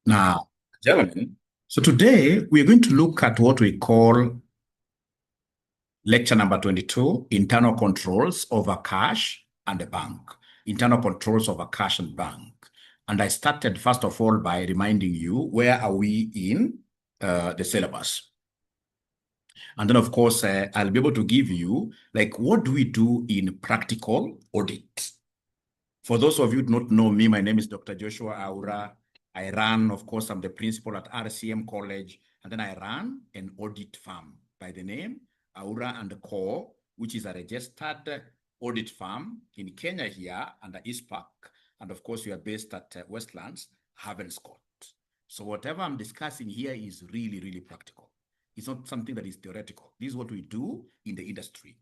Now, gentlemen, so today we're going to look at what we call lecture number 22, internal controls over cash and the bank. Internal controls over cash and bank. And I started, first of all, by reminding you, where are we in the syllabus? And then, of course, I'll be able to give you, like, what do we do in practical audit? For those of you who do not know me, my name is Dr. Joshua Aura. I run, of course, I'm the principal at RCM College, and then I run an audit firm by the name 𝗓𝗓𝗡, which is a registered audit firm in Kenya here under 𝗓𝗡, and of course, we are based at Westlands, Ravenscourt. So whatever I'm discussing here is really, really practical. It's not something that is theoretical. This is what we do in the industry.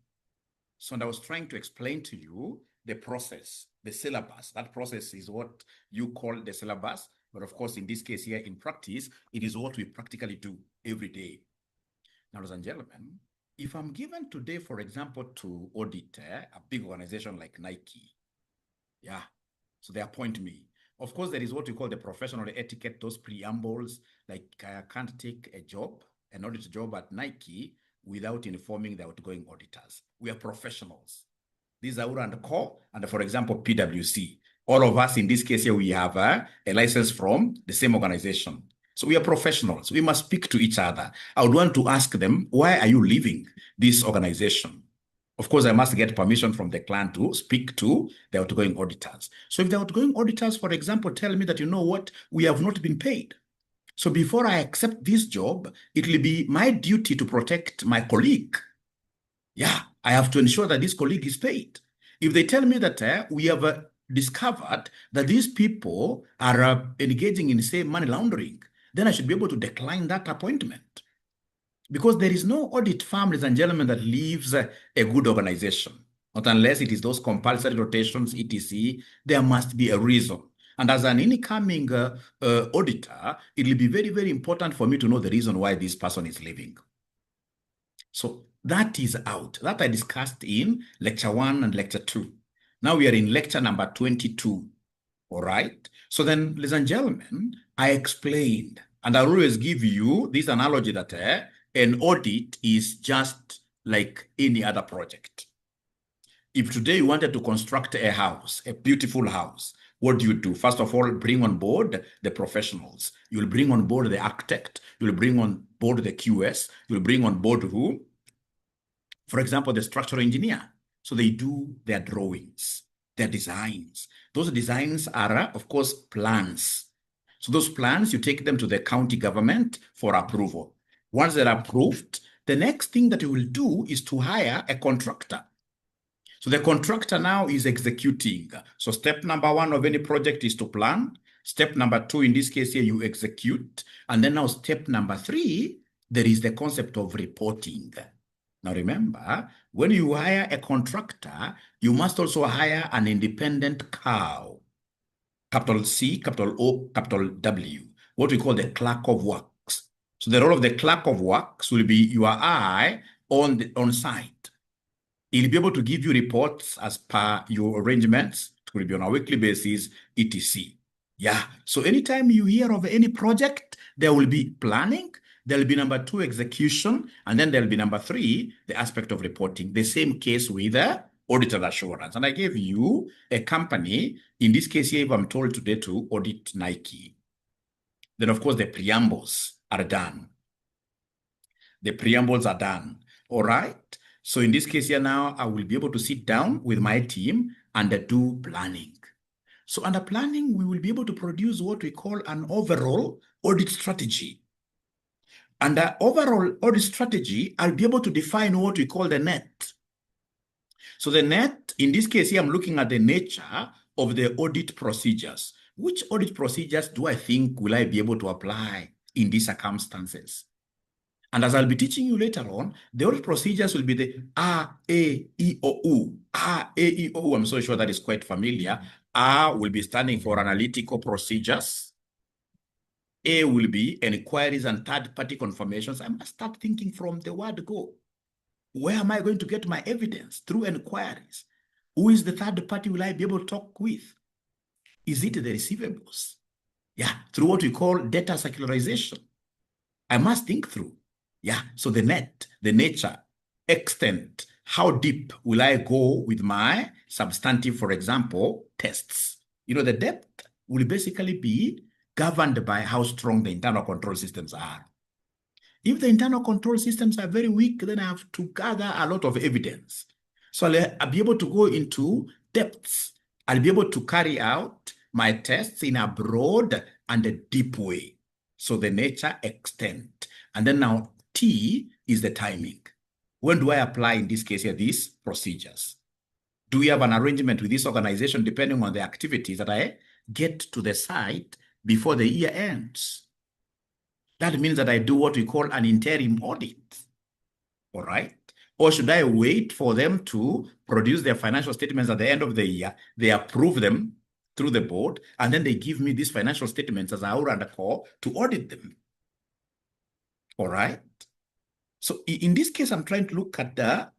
So and I was trying to explain to you the process, the syllabus. That process is what you call the syllabus. But of course, in this case here in practice, it is what we practically do every day. Now, ladies and gentlemen, if I'm given today, for example, to audit a big organization like Nike, yeah, so they appoint me. Of course, there is what we call the professional etiquette, those preambles, like I can't take a job, an audit job at Nike without informing the outgoing auditors. We are professionals. These are 𝗓𝗓𝗡 and, for example, PwC. All of us in this case here, we have a license from the same organization. So we are professionals. We must speak to each other. I would want to ask them, why are you leaving this organization? Of course, I must get permission from the client to speak to the outgoing auditors. So if the outgoing auditors, for example, tell me that, you know what, we have not been paid. So before I accept this job, it will be my duty to protect my colleague. Yeah, I have to ensure that this colleague is paid. If they tell me that we have discovered that these people are engaging in, say, money laundering, then I should be able to decline that appointment. Because there is no audit firm, ladies and gentlemen, that leaves a good organization. Not unless it is those compulsory rotations, etc. There must be a reason. And as an incoming auditor, it will be very, very important for me to know the reason why this person is leaving. So that is out. That I discussed in lecture 1 and lecture 2. Now we are in lecture number 22. All right. So then, ladies and gentlemen, I explained, and I'll always give you this analogy that an audit is just like any other project. If today you wanted to construct a house, a beautiful house, what do you do? First of all, bring on board the professionals. You'll bring on board the architect. You'll bring on board the QS. You'll bring on board who? For example, the structural engineer. So they do their drawings, their designs. Those designs are, of course, plans. So those plans, you take them to the county government for approval. Once they're approved, the next thing that you will do is to hire a contractor. So the contractor now is executing. So step number 1 of any project is to plan. Step number 2, in this case here, you execute. And then now step number 3, there is the concept of reporting. Now remember, when you hire a contractor, you must also hire an independent cow. Capital C, capital O, capital W, what we call the clerk of works. So the role of the clerk of works will be your eye on site. He'll be able to give you reports as per your arrangements. It will be on a weekly basis, etc. Yeah, so anytime you hear of any project, there will be planning, there will be number 2, execution, and then there will be number 3, the aspect of reporting. The same case with auditor assurance. And I gave you a company, in this case here, if I'm told today to audit Nike, then of course the preambles are done. The preambles are done, all right? So in this case here now, I will be able to sit down with my team and do planning. So under planning, we will be able to produce what we call an overall audit strategy. Under overall audit strategy, I'll be able to define what we call the net. So the net, in this case here, I'm looking at the nature of the audit procedures. Which audit procedures do I think will I be able to apply in these circumstances? And as I'll be teaching you later on, the audit procedures will be the A-E-I-O-U. A-E-I-O-U, I'm so sure that is quite familiar. A will be standing for analytical procedures. A will be inquiries and third-party confirmations. I must start thinking from the word go. Where am I going to get my evidence? Through inquiries. Who is the third party will I be able to talk with? Is it the receivables? Yeah, through what we call data circularization. I must think through. Yeah, so the net, the nature, extent, how deep will I go with my substantive, for example, tests? You know, the depth will basically be governed by how strong the internal control systems are. If the internal control systems are very weak, then I have to gather a lot of evidence. So I'll be able to go into depths. I'll be able to carry out my tests in a broad and a deep way. So the nature, extent. And then now T is the timing. When do I apply, in this case here, these procedures? Do we have an arrangement with this organization depending on the activities that I get to the site before the year ends? That means that I do what we call an interim audit, all right? Or should I wait for them to produce their financial statements at the end of the year, they approve them through the board, and then they give me these financial statements as our undercore to audit them, all right? So in this case, I'm trying to look at the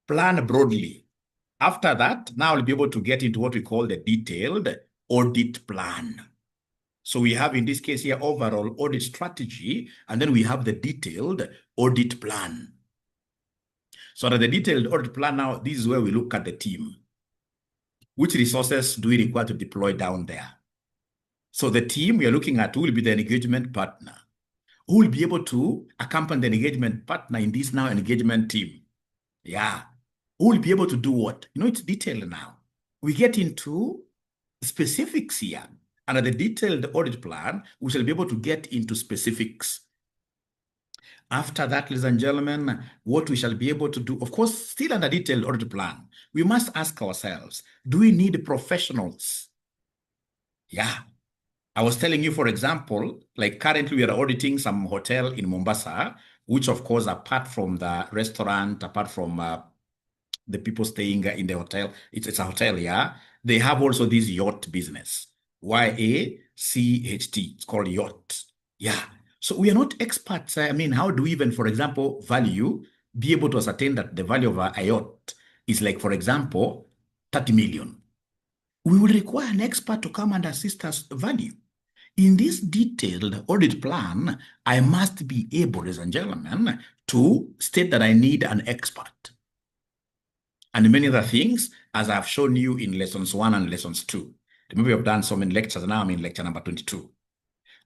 plan broadly. After that, now I'll be able to get into what we call the detailed audit plan. So we have, in this case here, overall audit strategy, and then we have the detailed audit plan. So the detailed audit plan now, this is where we look at the team. Which resources do we require to deploy down there? So the team we are looking at, who will be the engagement partner? Who will be able to accompany the engagement partner in this now engagement team? Yeah. Who will be able to do what? You know, it's detailed now. We get into specifics here. Under the detailed audit plan, we shall be able to get into specifics. After that, ladies and gentlemen, what we shall be able to do, of course, still under detailed audit plan, we must ask ourselves, do we need professionals? Yeah. I was telling you, for example, like currently we are auditing some hotel in Mombasa, which of course, apart from the restaurant, apart from the people staying in the hotel, it's a hotel, yeah, they have also this yacht business. 𝗲𝗡, it's called yacht. Yeah. So we are not experts. I mean, how do we even, for example, be able to ascertain that the value of a yacht is like, for example, 30 million? We will require an expert to come and assist us value. In this detailed audit plan, I must be able, ladies and gentlemen, to state that I need an expert. And many other things, as I've shown you in lessons 1 and lessons 2. Remember, we have done so many lectures. Now I'm in lecture number 22.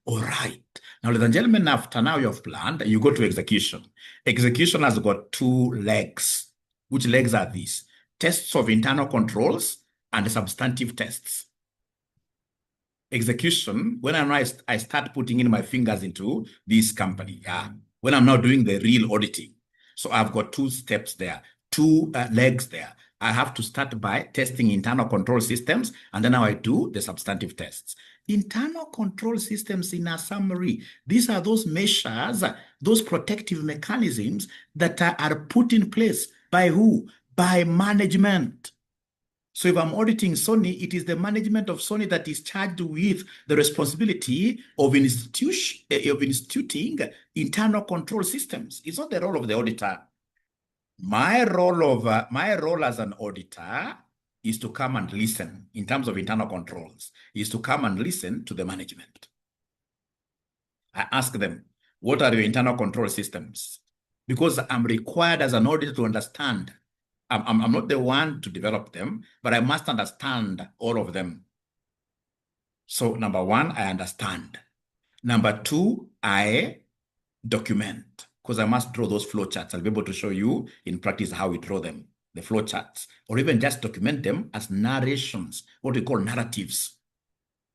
All right. Now, ladies and gentlemen, after now you have planned, you go to execution. Execution has got 2 legs. Which legs are these? Tests of internal controls and substantive tests. Execution, when I start putting in my fingers into this company, yeah, when I'm now doing the real auditing. So I've got 2 steps there, 2 legs there. I have to start by testing internal control systems, and then now I do the substantive tests. Internal control systems, in a summary, these are those measures, those protective mechanisms that are put in place by who? By management. So if I'm auditing Sony, it is the management of Sony that is charged with the responsibility of instituting internal control systems. It's not the role of the auditor. My role as an auditor is to come and listen in terms of internal controls, is to come and listen to the management. I ask them, what are your internal control systems? Because I'm required as an auditor to understand. I'm not the one to develop them, but I must understand all of them. So number 1, I understand. Number 2, I document, because I must draw those flow charts. I'll be able to show you in practice how we draw them, the flow charts, or even just document them as narrations, what we call narratives.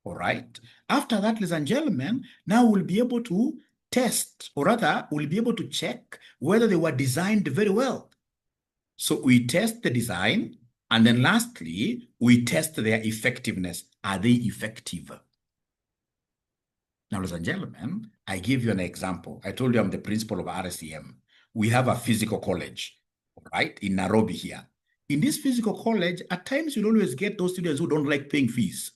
All right. After that, ladies and gentlemen, now we'll be able to test, or rather, we'll be able to check whether they were designed very well. So we test the design, and then lastly, we test their effectiveness. Are they effective? Now, ladies and gentlemen, I give you an example. I told you I'm the principal of RSEM. We have a physical college, right, in Nairobi here. In this physical college, at times you'll always get those students who don't like paying fees,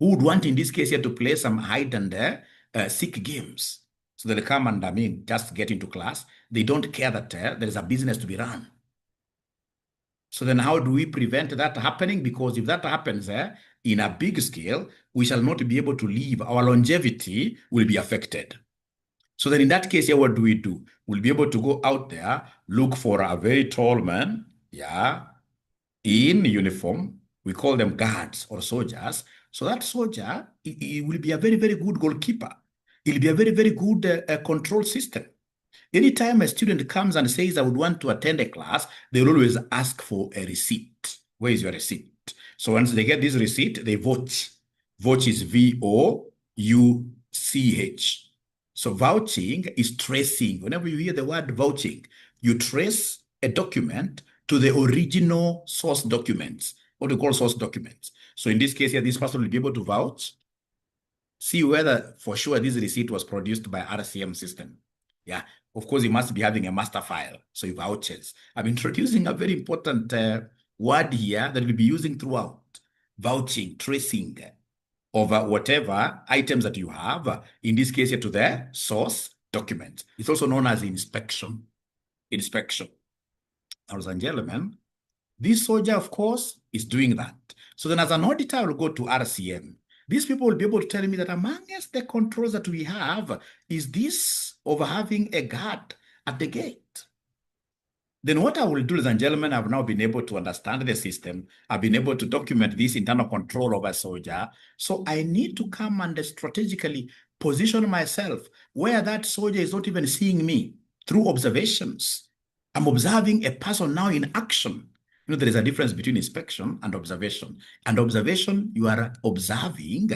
who would want, in this case here, to play some hide and seek games. So they'll come and, just get into class. They don't care that there is a business to be run. So then how do we prevent that happening? Because if that happens, in a big scale, we shall not be able to live. Our longevity will be affected. So then in that case here, what do? We'll be able to go out there, look for a very tall man, yeah, in uniform. We call them guards or soldiers. So that soldier, he will be a very, very good goalkeeper. He'll be a very, very good control system. Anytime a student comes and says, I would want to attend a class, they will always ask for a receipt. Where is your receipt? So once they get this receipt, they vote. Vote is V-O-U-C-H. So vouching is tracing. Whenever you hear the word vouching, you trace a document to the original source documents, what we call source documents. So in this case here, this person will be able to vouch, see whether for sure this receipt was produced by RCM system. Yeah, of course, he must be having a master file, so he vouches. I'm introducing a very important word here that we'll be using throughout. Vouching, tracing of whatever items that you have, in this case here to the source document. It's also known as inspection. Inspection. Ladies and gentlemen, this soldier, of course, is doing that. So then as an auditor, I will go to RCM. These people will be able to tell me that amongst the controls that we have is this of having a guard at the gate. Then what I will do, ladies and gentlemen, I've now been able to understand the system. I've been able to document this internal control of a soldier. So I need to come and strategically position myself where that soldier is not even seeing me through observations. I'm observing a person now in action. You know, there is a difference between inspection and observation. And observation, you are observing,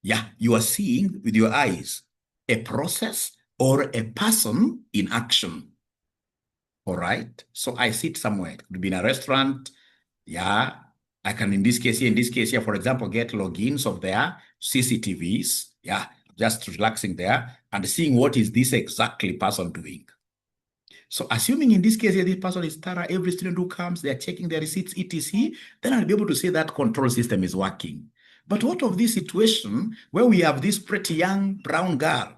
yeah, you are seeing with your eyes a process or a person in action. All right. So I sit somewhere. It could be in a restaurant. Yeah. I can, in this case here, for example, get logins of their CCTVs. Yeah. Just relaxing there and seeing what is this exactly person doing. So assuming in this case here, this person is thorough, every student who comes, they're checking their receipts, etc., then I'll be able to say that control system is working. But what of this situation where we have this pretty young brown girl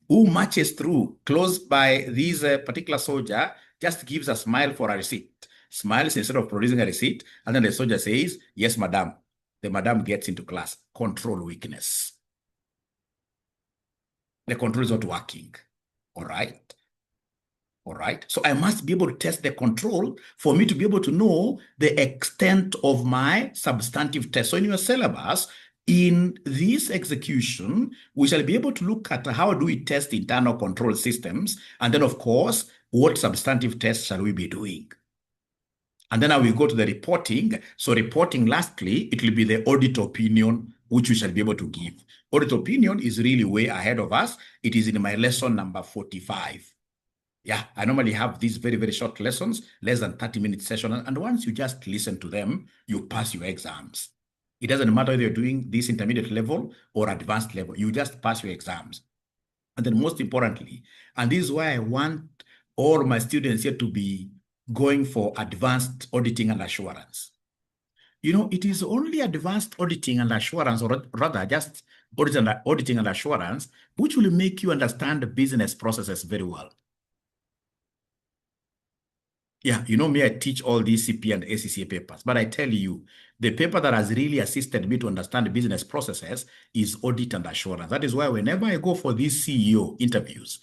who marches through close by this particular soldier, just gives a smile for a receipt, smiles instead of producing a receipt, and then the soldier says, yes, madam. The madam gets into class. Control weakness. The control is not working. All right. All right. So I must be able to test the control for me to be able to know the extent of my substantive test. So in your syllabus, in this execution, we shall be able to look at how do we test internal control systems. And then, of course, what substantive tests shall we be doing? And then I will go to the reporting. So reporting, lastly, it will be the audit opinion, which we shall be able to give. Audit opinion is really way ahead of us. It is in my lesson number 45. Yeah, I normally have these very, very short lessons, less than 30-minute session. And once you just listen to them, you pass your exams. It doesn't matter whether you're doing this intermediate level or advanced level, you just pass your exams. And then most importantly, and this is why I want all my students here to be going for advanced auditing and assurance. You know, it is only advanced auditing and assurance, or rather just auditing and assurance, which will make you understand the business processes very well. Yeah, you know me, I teach all these CP and ACCA papers, but I tell you, the paper that has really assisted me to understand the business processes is audit and assurance. That is why whenever I go for these CEO interviews,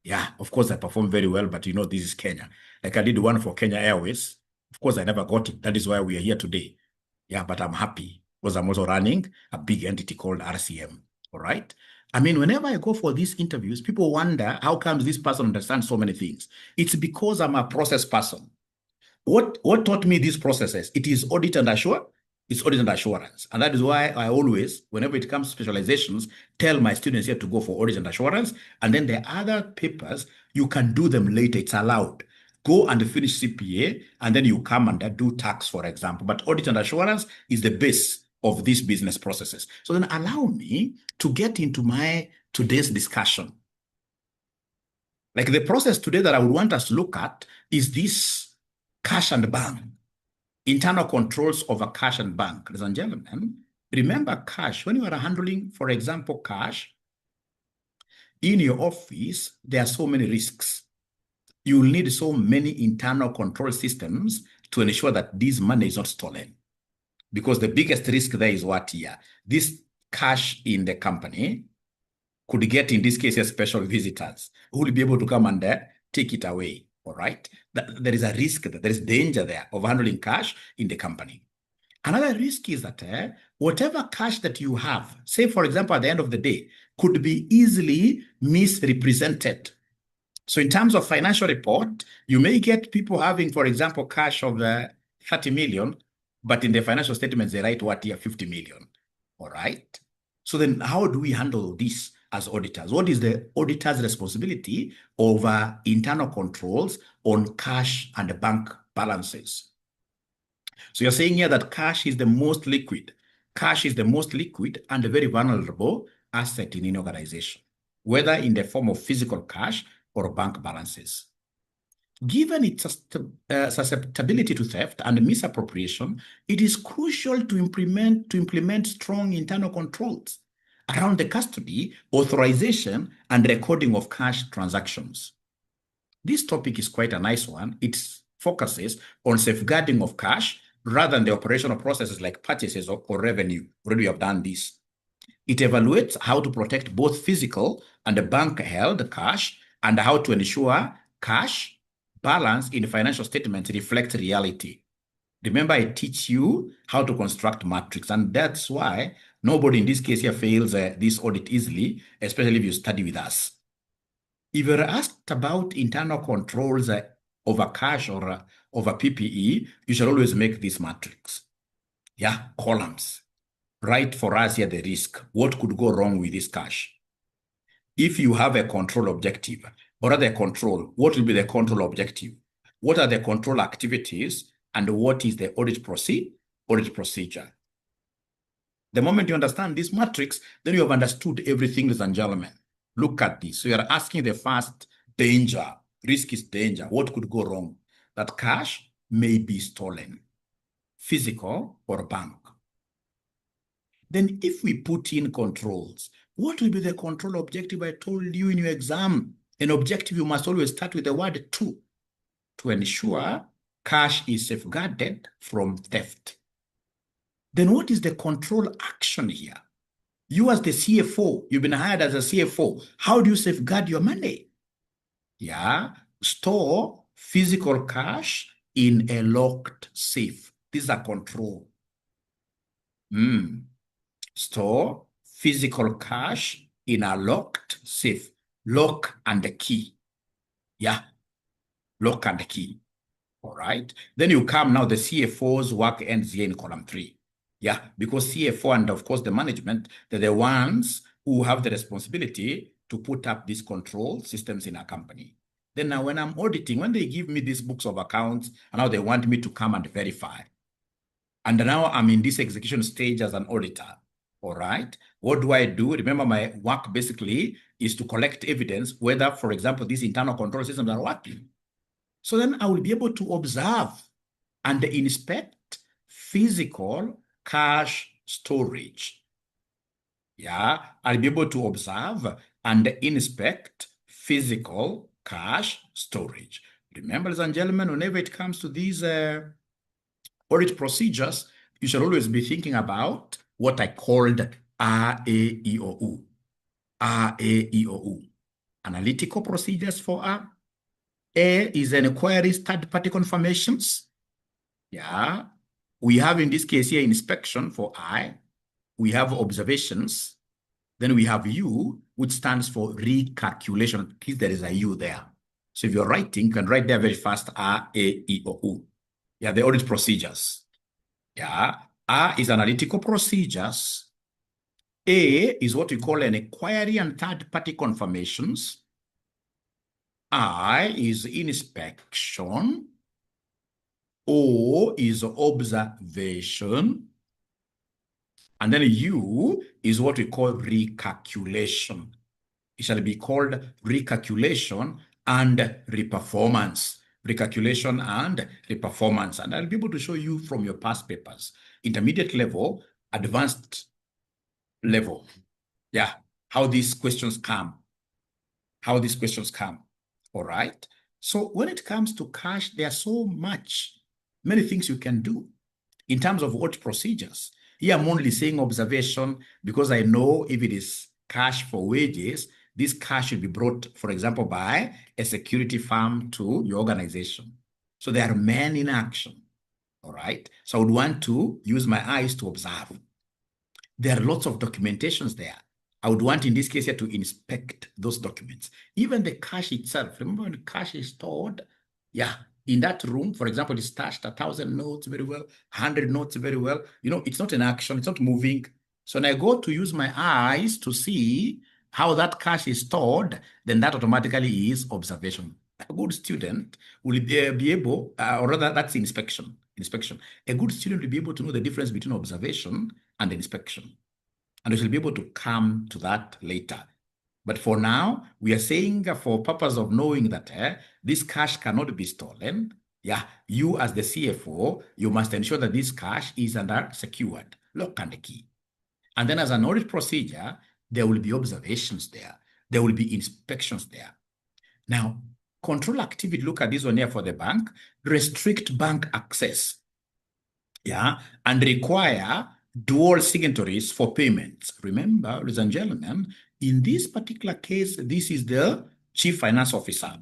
yeah, of course I perform very well, but you know, this is Kenya. Like I did one for Kenya Airways. Of course, I never got it. That is why we are here today. Yeah, but I'm happy because I'm also running a big entity called RCM. All right. I mean, whenever I go for these interviews, people wonder, how comes this person understands so many things? It's because I'm a process person. What taught me these processes? It is audit and assure. It's audit and assurance. And that is why I always, whenever it comes to specializations, tell my students here to go for audit and assurance. And then the other papers, you can do them later. It's allowed. Go and finish CPA, and then you come and do tax, for example. But audit and assurance is the base of these business processes. So then allow me to get into my today's discussion. Like the process today that I would want us to look at is this cash and bank, internal controls over cash and bank. Ladies and gentlemen, remember cash, when you are handling, for example, cash in your office, there are so many risks. You will need so many internal control systems to ensure that this money is not stolen. because the biggest risk there is what here? This cash in the company could get, in this case, special visitors who will be able to come and take it away. All right. There is a risk, there is danger there of handling cash in the company. Another risk is that whatever cash that you have, say, for example, at the end of the day, could be easily misrepresented. So in terms of financial report, you may get people having, for example, cash of 30 million, but in the financial statements, they write what here, 50 million. All right. So then how do we handle this as auditors? What is the auditor's responsibility over internal controls on cash and bank balances? So you're saying here that cash is the most liquid. Cash is the most liquid and a very vulnerable asset in an organization, whether in the form of physical cash or bank balances. Given its susceptibility to theft and misappropriation, it is crucial to implement strong internal controls around the custody, authorization, and recording of cash transactions. This topic is quite a nice one. It focuses on safeguarding of cash rather than the operational processes like purchases or revenue. Already we have done this. It evaluates how to protect both physical and the bank-held cash and how to ensure cash balance in financial statements reflects reality. Remember, I teach you how to construct matrix, and that's why nobody in this case here fails this audit easily, especially if you study with us. If you're asked about internal controls over cash or over PPE, you should always make this matrix. Yeah, columns. Write for us here the risk. What could go wrong with this cash? If you have a control objective, or other control, what will be the control objective? What are the control activities? And what is the audit procedure? The moment you understand this matrix, then you have understood everything, ladies and gentlemen. Look at this. So you are asking the first danger. Risk is danger. What could go wrong? That cash may be stolen, physical or bank. Then if we put in controls, what will be the control objective? I told you in your exam, an objective, you must always start with the word to ensure cash is safeguarded from theft. Then what is the control action here? You as the CFO, you've been hired as a CFO. How do you safeguard your money? Yeah, store physical cash in a locked safe. This is a control. Store physical cash in a locked safe. Lock and the key. Yeah, lock and the key. All right. Then you come now, the CFO's work ends here in column 3. Yeah, because CFO and of course the management, they're the ones who have the responsibility to put up these control systems in a company. Then now when I'm auditing, when they give me these books of accounts, and now they want me to come and verify. And now I'm in this execution stage as an auditor. All right. What do I do? Remember, my work basically is to collect evidence whether, for example, these internal control systems are working. So then I will be able to observe and inspect physical cash storage. Yeah, I'll be able to observe and inspect physical cash storage. Remember, ladies and gentlemen, whenever it comes to these audit procedures, you should always be thinking about what I called Aa-Cpa Kenya. Analytical procedures for A. A is an inquiries, third-party confirmations. Yeah. We have in this case here inspection for I. We have observations. Then we have U, which stands for recalculation. There is a U there. So if you're writing, you can write there very fast, Aa-Cpa. Yeah, the audit procedures. Yeah. A is analytical procedures. A is what we call an inquiry and third-party confirmations. I is inspection. O is observation. And then U is what we call recalculation. It shall be called recalculation and reperformance. Recalculation and reperformance. And I'll be able to show you from your past papers, intermediate level, advanced level. Yeah, how these questions come. How these questions come. All right. So when it comes to cash, there's so many things you can do. In terms of audit procedures, here I'm only saying observation because I know if it is cash for wages, this cash should be brought, for example, by a security firm to your organization. So there are men in action, all right? So I would want to use my eyes to observe. There are lots of documentations there. I would want in this case here to inspect those documents. Even the cash itself, remember when the cash is stored, yeah, in that room, for example, it's stashed 1,000 notes very well, 100 notes very well. You know, it's not an action, it's not moving. So when I go to use my eyes to see how that cash is stored, then that automatically is observation. A good student will be able, or rather that's inspection. A good student will be able to know the difference between observation and inspection. And we shall be able to come to that later. But for now, we are saying for purpose of knowing that this cash cannot be stolen, yeah, you as the CFO, you must ensure that this cash is under secured, lock and key. And then as an audit procedure, there will be observations there. There will be inspections there. Now, control activity, look at this one here for the bank, restrict bank access, yeah, and require dual signatories for payments. Remember, ladies and gentlemen, in this particular case, this is the Chief Finance Officer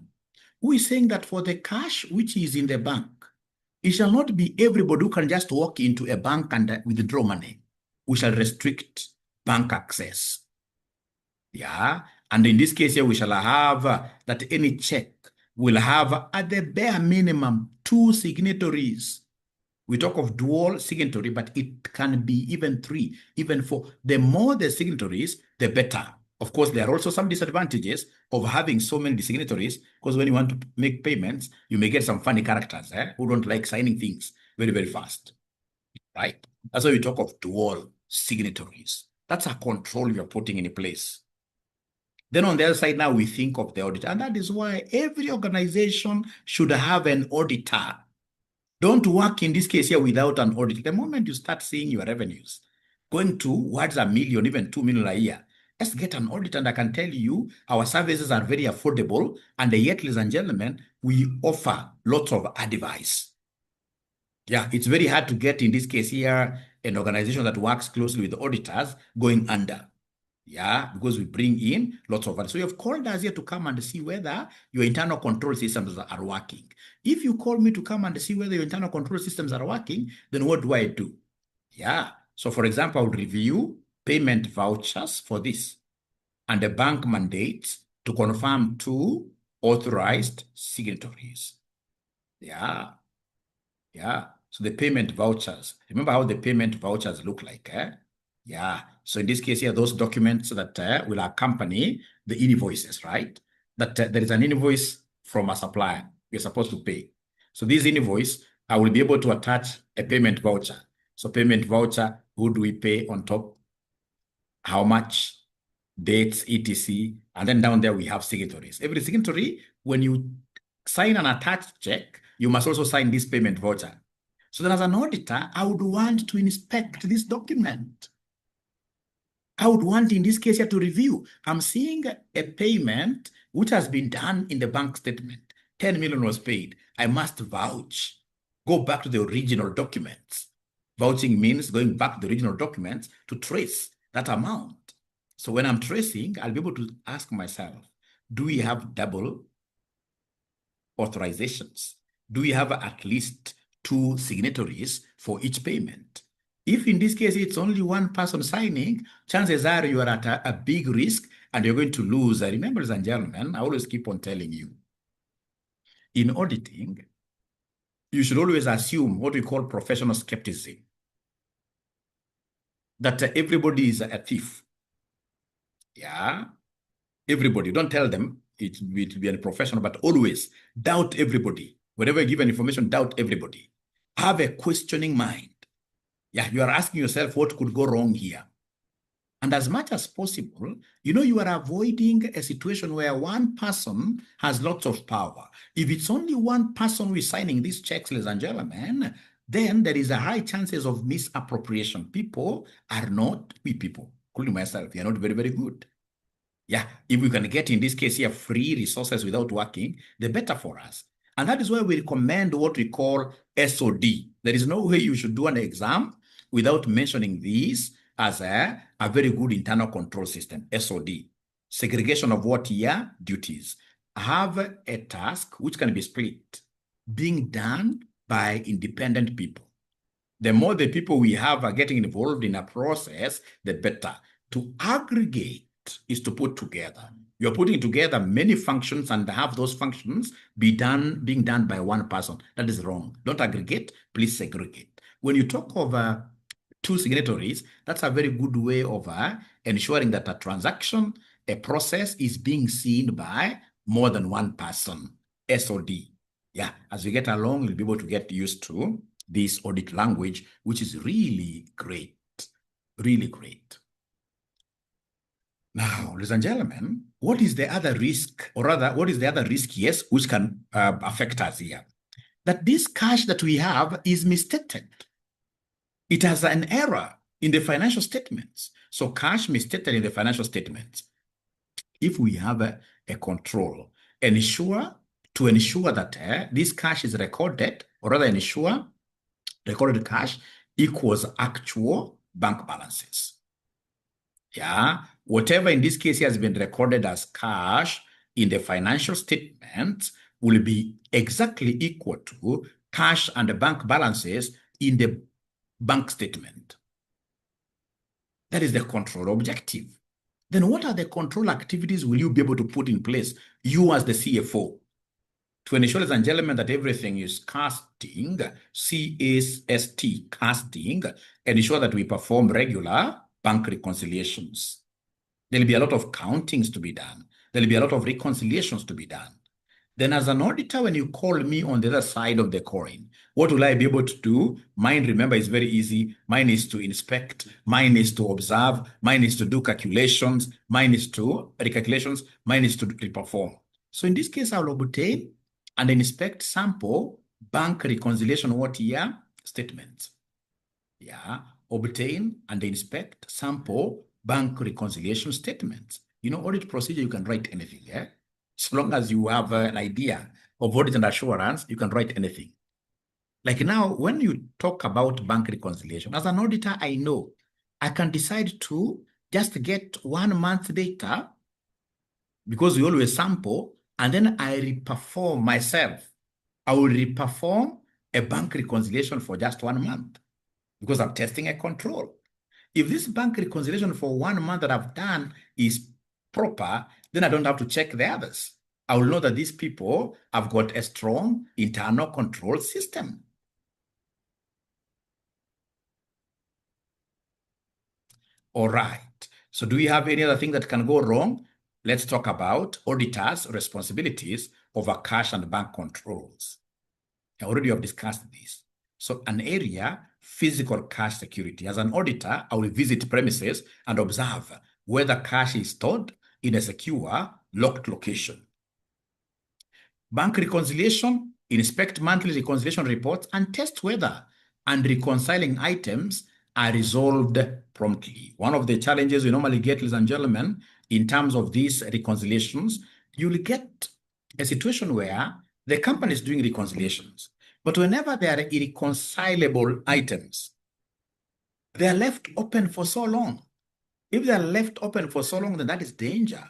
who is saying that for the cash which is in the bank, it shall not be everybody who can just walk into a bank and withdraw money. We shall restrict bank access. Yeah, and in this case here, we shall have that any check will have at the bare minimum 2 signatories. We talk of dual signatory, but it can be even 3, even 4. The more the signatories, the better. Of course, there are also some disadvantages of having so many signatories, because when you want to make payments, you may get some funny characters who don't like signing things very, very fast, right? That's why we talk of dual signatories. That's a control you're putting in place. Then on the other side, now we think of the auditor, and that is why every organization should have an auditor. Don't work in this case here without an audit. The moment you start seeing your revenues going towards 1 million, even 2 million a year, let's get an audit. And I can tell you, our services are very affordable. And yet, ladies and gentlemen, we offer lots of advice. Yeah, it's very hard to get, in this case here, an organization that works closely with auditors going under. Yeah, because we bring in lots of value. So you have called us here to come and see whether your internal control systems are working. If you call me to come and see whether your internal control systems are working, then what do I do? Yeah, so for example, I would review payment vouchers for this and the bank mandates to confirm 2 authorized signatories. Yeah, yeah. So the payment vouchers, remember how the payment vouchers look like, Yeah, so in this case here, those documents that will accompany the invoices, right? That there is an invoice from a supplier we're supposed to pay. So this invoice, I will be able to attach a payment voucher. So payment voucher, who do we pay on top? How much? Dates, etc. And then down there we have signatories. Every signatory, when you sign an attached check, you must also sign this payment voucher. So then as an auditor, I would want to inspect this document. I would want, in this case here, to review. I'm seeing a payment which has been done in the bank statement. 10 million was paid. I must vouch. Go back to the original documents. Vouching means going back to the original documents to trace that amount. So when I'm tracing, I'll be able to ask myself, do we have double authorizations? Do we have at least 2 signatories for each payment? If in this case, it's only one person signing, chances are you are at a big risk and you're going to lose. Remember, ladies and gentlemen, I always keep on telling you, in auditing, you should always assume what we call professional skepticism, that everybody is a thief. Yeah, everybody. Don't tell them it will be a professional, but always doubt everybody. Whenever you give an information, doubt everybody. Have a questioning mind. Yeah, you are asking yourself what could go wrong here. And as much as possible, you are avoiding a situation where one person has lots of power. If it's only one person who is signing these checks, ladies and gentlemen, then there is a high chances of misappropriation. People are not, including myself, we are not very, very good. Yeah, if we can get, in this case here, free resources without working, the better for us. And that is why we recommend what we call SOD. There is no way you should do an exam without mentioning this as a very good internal control system, SOD. Segregation of what year? Duties. Have a task which can be split, being done by independent people. The more the people we have are getting involved in a process, the better. To aggregate is to put together. You're putting together many functions and have those functions being done by one person. That is wrong. Don't aggregate, please segregate. When you talk of two signatories, that's a very good way of ensuring that a transaction, a process is being seen by more than one person. SOD. Yeah, as we get along, you'll be able to get used to this audit language, which is really great. Really great. Now, ladies and gentlemen, what is the other risk, or rather, what is the other risk, yes, which can affect us here? That this cash that we have is misstated. It has an error in the financial statements. So cash misstated in the financial statements. If we have a control, to ensure that this cash is recorded, or rather ensure recorded cash equals actual bank balances. Yeah, whatever in this case has been recorded as cash in the financial statement will be exactly equal to cash and the bank balances in the bank statement. That is the control objective. Then what are the control activities will you be able to put in place, you as the CFO, to ensure, ladies and gentlemen, that everything is casting, CAST, casting, and ensure that we perform regular bank reconciliations. There'll be a lot of countings to be done. There'll be a lot of reconciliations to be done. Then as an auditor, when you call me on the other side of the coin, what will I be able to do? Mine, remember, is very easy. Mine is to inspect. Mine is to observe. Mine is to do calculations. Mine is to recalculations. Mine is to perform. So in this case, I'll obtain and inspect sample bank reconciliation what year statements. Yeah, obtain and inspect sample bank reconciliation statements. You know, audit procedure, you can write anything, yeah? As long as you have an idea of audit and assurance, you can write anything. Like now, when you talk about bank reconciliation, as an auditor, I know I can decide to just get 1 month data because we always sample, and then I reperform myself. I will reperform a bank reconciliation for just 1 month because I'm testing a control. If this bank reconciliation for 1 month that I've done is proper, then I don't have to check the others. I will know that these people have got a strong internal control system. All right. So do we have any other thing that can go wrong? Let's talk about auditors' responsibilities over cash and bank controls. I already have discussed this. So an area, physical cash security. As an auditor, I will visit premises and observe whether cash is stored in a secure, locked location. Bank reconciliation, inspect monthly reconciliation reports and test whether unreconciling items are resolved promptly. One of the challenges we normally get, ladies and gentlemen, in terms of these reconciliations, you'll get a situation where the company is doing reconciliations, but whenever there are irreconcilable items, they are left open for so long. If they are left open for so long, then that is danger.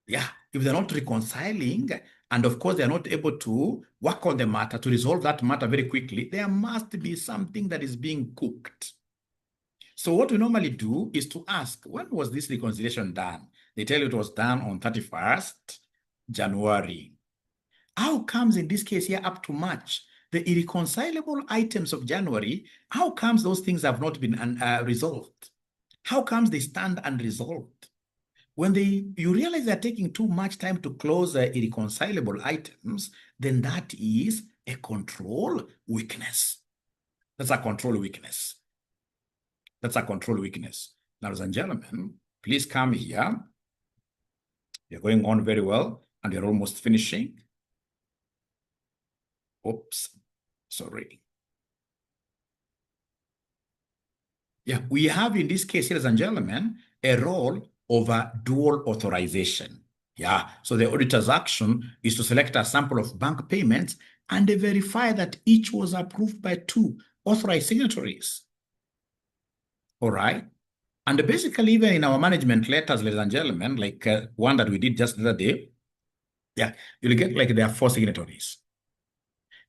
Yeah, if they're not reconciling, and of course they're not able to work on the matter, to resolve that matter very quickly, there must be something that is being cooked. So what we normally do is to ask, when was this reconciliation done? They tell you it was done on 31st January. How comes in this case here up to March, the irreconcilable items of January, how comes those things have not been resolved? How comes they stand unresolved? When you realize they're taking too much time to close irreconcilable items, then that is a control weakness. That's a control weakness. That's a control weakness. Now, ladies and gentlemen, please come here. You're going on very well, and you're almost finishing. Oops, sorry. Yeah, we have in this case, ladies and gentlemen, a role of a dual authorization. Yeah, so the auditor's action is to select a sample of bank payments and verify that each was approved by 2 authorized signatories. All right. And basically, even in our management letters, ladies and gentlemen, like one that we did just the other day, yeah, you'll get like there are 4 signatories.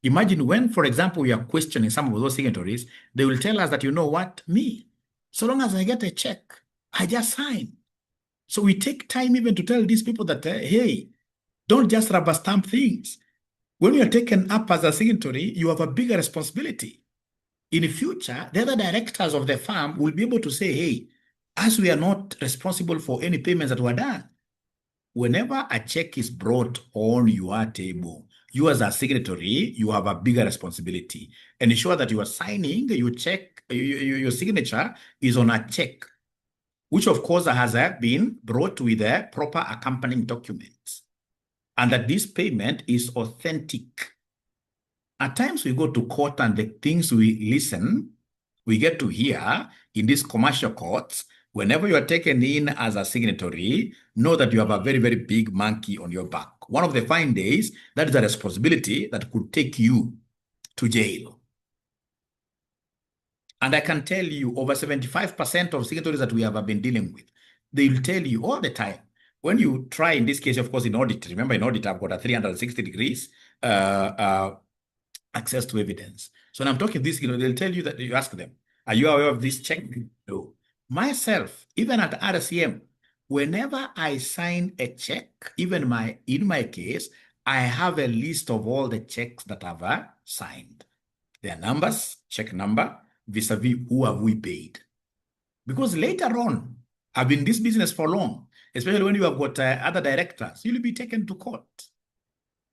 Imagine when, for example, we are questioning some of those signatories, they will tell us that, you know what, me, so long as I get a check, I just sign. So we take time even to tell these people that, hey, don't just rubber stamp things. When you are taken up as a signatory, you have a bigger responsibility. In the future, the other directors of the firm will be able to say, hey, as we are not responsible for any payments that were done, whenever a check is brought on your table, you as a signatory, you have a bigger responsibility. And ensure that you are signing, your signature is on a check, which of course has been brought with a proper accompanying documents, and that this payment is authentic. At times we go to court and the things we get to hear in these commercial courts, whenever you are taken in as a signatory, know that you have a very, very big monkey on your back. One of the fine days, that is a responsibility that could take you to jail. And I can tell you, over 75% of signatories that we have been dealing with, they will tell you all the time, when you try, in this case, of course, in audit, remember in audit, I've got a 360 degrees access to evidence. So when I'm talking this, they'll tell you that, you ask them, are you aware of this check? No. Myself, even at RCM, whenever I sign a check, even in my case, I have a list of all the checks that I've signed. Their numbers, check number, vis-a-vis who have we paid. Because later on, I've been in this business for long, especially when you have got other directors, you'll be taken to court.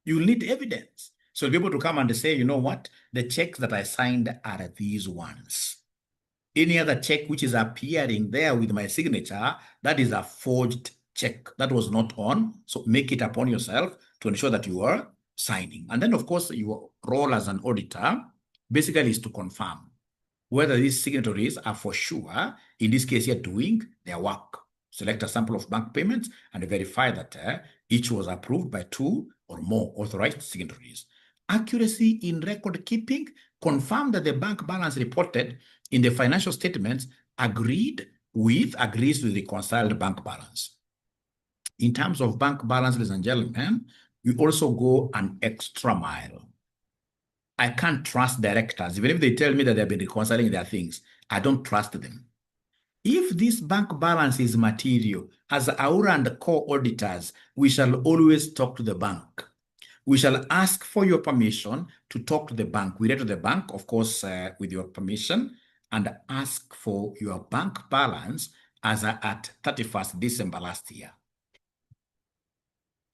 You'll need evidence. So you'll be able to come and say, you know what, the checks that I signed are these ones. Any other check which is appearing there with my signature, that is a forged check. That was not on. So make it upon yourself to ensure that you are signing. And then, of course, your role as an auditor basically is to confirm whether these signatories are for sure, in this case here, doing their work. Select a sample of bank payments and verify that each was approved by 2 or more authorized signatories. Accuracy in record keeping, confirm that the bank balance reported in the financial statements agrees with the reconciled bank balance. In terms of bank balance, ladies and gentlemen, we also go an extra mile. I can't trust directors. Even if they tell me that they've been reconciling their things, I don't trust them. If this bank balance is material, as Aura and co-auditors, we shall always talk to the bank. We shall ask for your permission to talk to the bank. We read to the bank, of course, with your permission, and ask for your bank balance as at 31st December last year.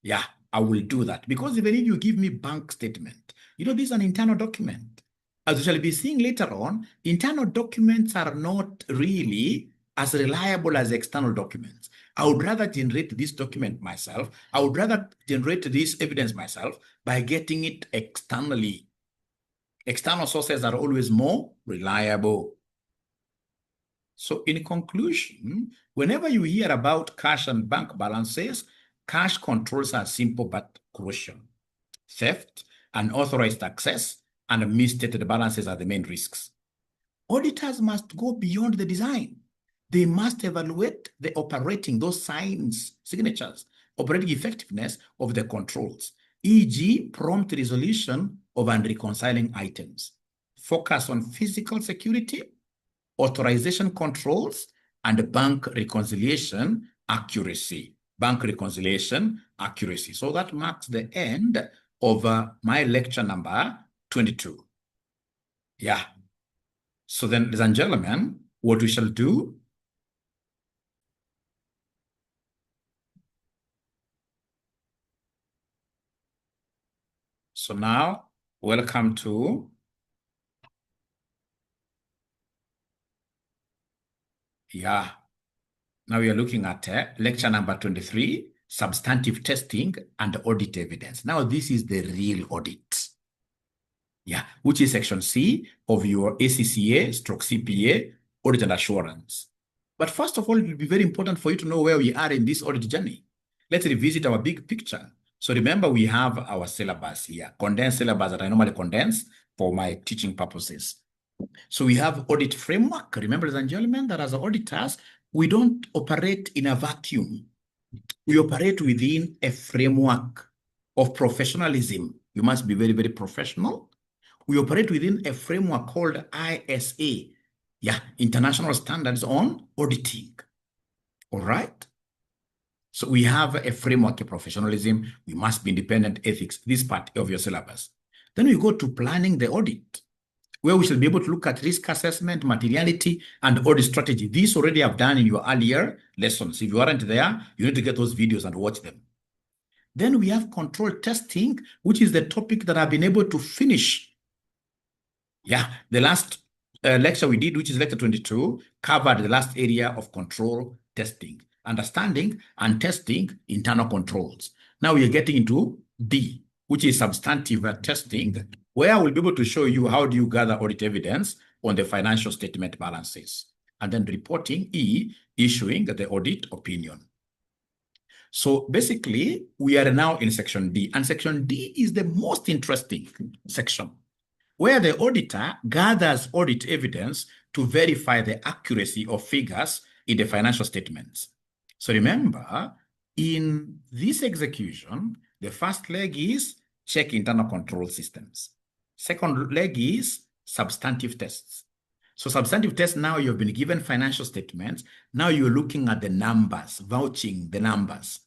Yeah, I will do that. Because even if you give me bank statement, you know, this is an internal document. As we shall be seeing later on, internal documents are not really as reliable as external documents. I would rather generate this document myself. I would rather generate this evidence myself by getting it externally. External sources are always more reliable. So in conclusion, whenever you hear about cash and bank balances, cash controls are simple but crucial. Theft, unauthorized access, and misstated balances are the main risks. Auditors must go beyond the design. They must evaluate the operating, those signs, signatures, operating effectiveness of the controls, e.g. prompt resolution of unreconciling items. Focus on physical security, authorization controls, and bank reconciliation accuracy. Bank reconciliation accuracy. So that marks the end of my lecture number 22. Yeah. So then, ladies and gentlemen, what we shall do, so now, welcome to now we are looking at lecture number 23, substantive testing and audit evidence. Now this is the real audit. Yeah, which is section C of your ACCA/CPA audit and assurance. But first of all, it will be very important for you to know where we are in this audit journey. let's revisit our big picture. So remember, we have our syllabus here, condensed syllabus that I normally condense for my teaching purposes. So we have audit framework. Remember, ladies and gentlemen, that as auditors, we don't operate in a vacuum. We operate within a framework of professionalism. You must be very, very professional. We operate within a framework called ISA, International Standards on Auditing. All right? So we have a framework of professionalism. We must be independent, ethics, this part of your syllabus. Then we go to planning the audit, where we shall be able to look at risk assessment, materiality, and audit strategy. These already have done in your earlier lessons. If you aren't there, you need to get those videos and watch them. Then we have control testing, which is the topic that I've been able to finish. The last lecture we did, which is lecture 22, covered the last area of control testing, understanding and testing internal controls. Now we are getting into D, which is substantive testing, where I will be able to show you how do you gather audit evidence on the financial statement balances. And then reporting, E, issuing the audit opinion. So basically, we are now in section D, and section D is the most interesting section, where the auditor gathers audit evidence to verify the accuracy of figures in the financial statements. So remember, in this execution, the first leg is check internal control systems. Second leg is substantive tests. So substantive tests, now you've been given financial statements. Now you're looking at the numbers, vouching the numbers,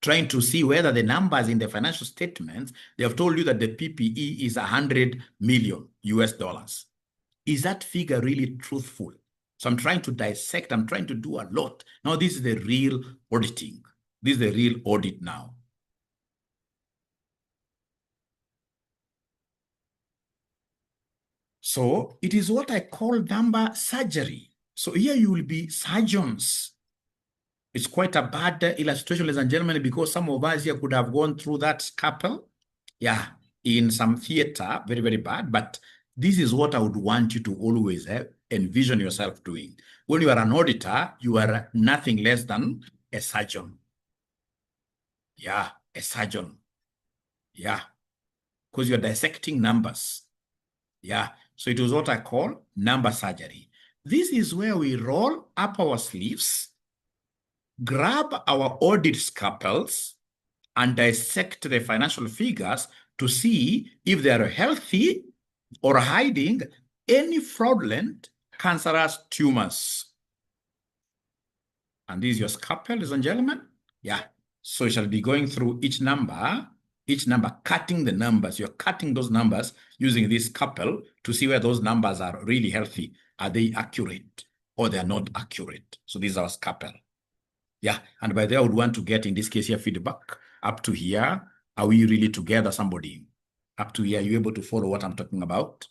trying to see whether the numbers in the financial statements, they have told you that the PPE is $100 million US. Is that figure really truthful? So I'm trying to dissect, I'm trying to do a lot. Now this is the real auditing. This is the real audit now. So it is what I call number surgery. So here you will be surgeons. It's quite a bad illustration, ladies and gentlemen, because some of us here could have gone through that scalpel, in some theater, very, very bad. But this is what I would want you to always envision yourself doing. When you are an auditor, you are nothing less than a surgeon. A surgeon. Because you're dissecting numbers. So it was what I call number surgery. This is where we roll up our sleeves, grab our audit scalpels, and dissect the financial figures to see if they are healthy or hiding any fraudulent cancerous tumors. And this is your scalpel, ladies and gentlemen. So you shall be going through each number, cutting the numbers. You're cutting those numbers using this scalpel to see where those numbers are really healthy. Are they accurate or they're not accurate? So this is our scalpel. And by there, I would want to get, in this case here, feedback. Up to here, are we really together, somebody? Up to here, are you able to follow what I'm talking about?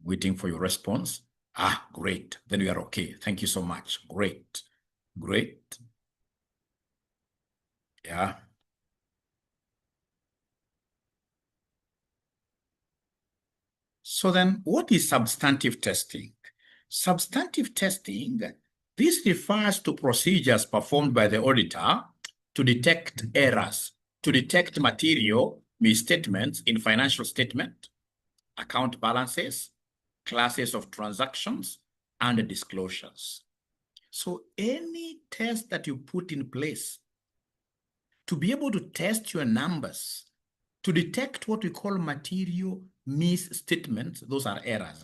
Waiting for your response. Great. Then we are okay. Thank you so much. Great. So then, what is substantive testing? Substantive testing, this refers to procedures performed by the auditor to detect errors, to detect material misstatements in financial statement, account balances, classes of transactions, and disclosures. So any test that you put in place to be able to test your numbers, to detect what we call material misstatements, those are errors,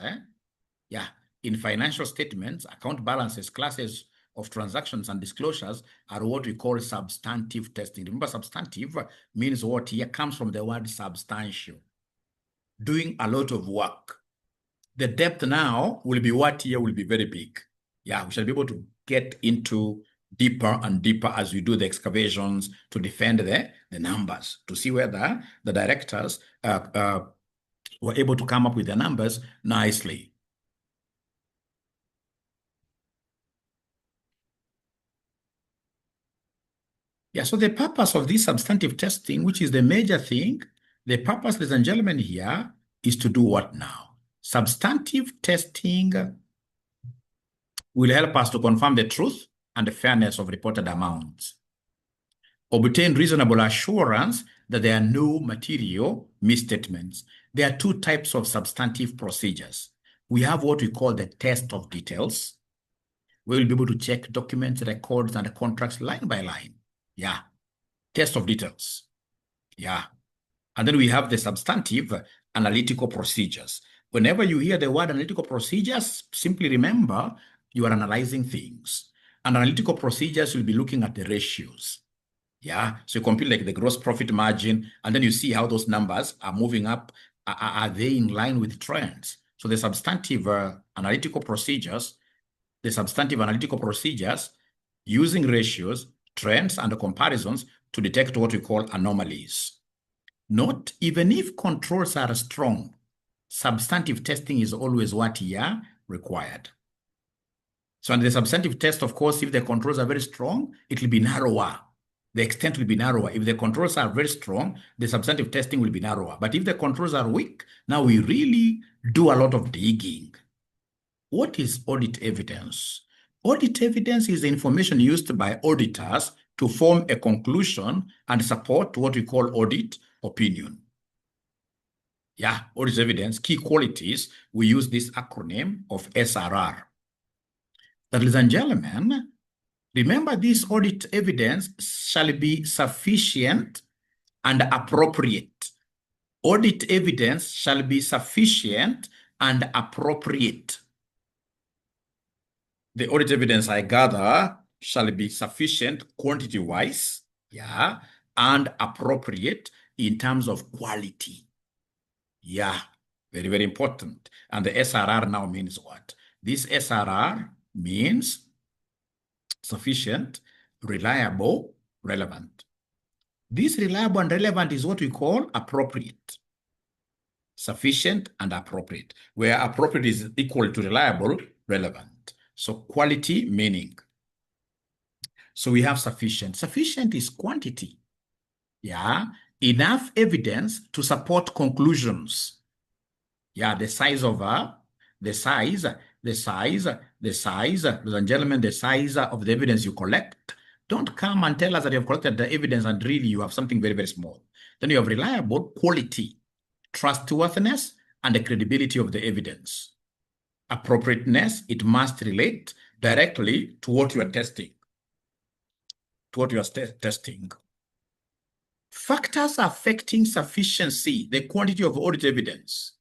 in financial statements, account balances, classes of transactions, and disclosures are what we call substantive testing. Remember, substantive means what here comes from the word substantial, doing a lot of work. The depth now will be what here will be very big. We shall be able to get into deeper and deeper as we do the excavations to defend the numbers, to see whether the directors were able to come up with the numbers nicely. So the purpose of this substantive testing, which is the major thing, the purpose, ladies and gentlemen, here is to do what now? Substantive testing will help us to confirm the truth and the fairness of reported amounts. Obtain reasonable assurance that there are no material misstatements. There are two types of substantive procedures. We have what we call the test of details. We will be able to check documents, records, and contracts line by line. Yeah. Test of details. Yeah. And then we have the substantive analytical procedures. Whenever you hear the word analytical procedures, simply remember you are analyzing things. And analytical procedures will be looking at the ratios. Yeah, so you compute like the gross profit margin, and then you see how those numbers are moving up. Are they in line with trends? So the substantive analytical procedures using ratios, trends, and comparisons to detect what we call anomalies. Note, even if controls are strong, substantive testing is always what required. So in the substantive test, of course, if the controls are very strong, it will be narrower. The extent will be narrower. If the controls are very strong, the substantive testing will be narrower. But if the controls are weak, now we really do a lot of digging. What is audit evidence? Audit evidence is the information used by auditors to form a conclusion and support what we call audit opinion. Yeah, audit evidence, key qualities, we use this acronym of SRR. Ladies and gentlemen, remember, this audit evidence shall be sufficient and appropriate. Audit evidence shall be sufficient and appropriate. The audit evidence, I gather, shall be sufficient quantity-wise, yeah, and appropriate in terms of quality. Yeah, very, very important. And the SRR now means what? This SRR means sufficient, reliable, relevant. This reliable and relevant is what we call appropriate. Sufficient and appropriate, where appropriate is equal to reliable, relevant. So quality, meaning. So we have sufficient. Sufficient is quantity. Yeah, enough evidence to support conclusions. Yeah, the size, ladies and gentlemen, the size of the evidence you collect. Don't come and tell us that you have collected the evidence and really you have something very, very small. Then you have reliable, quality, trustworthiness, and the credibility of the evidence. Appropriateness, it must relate directly to what you are testing. Factors affecting sufficiency, the quantity of audit evidence.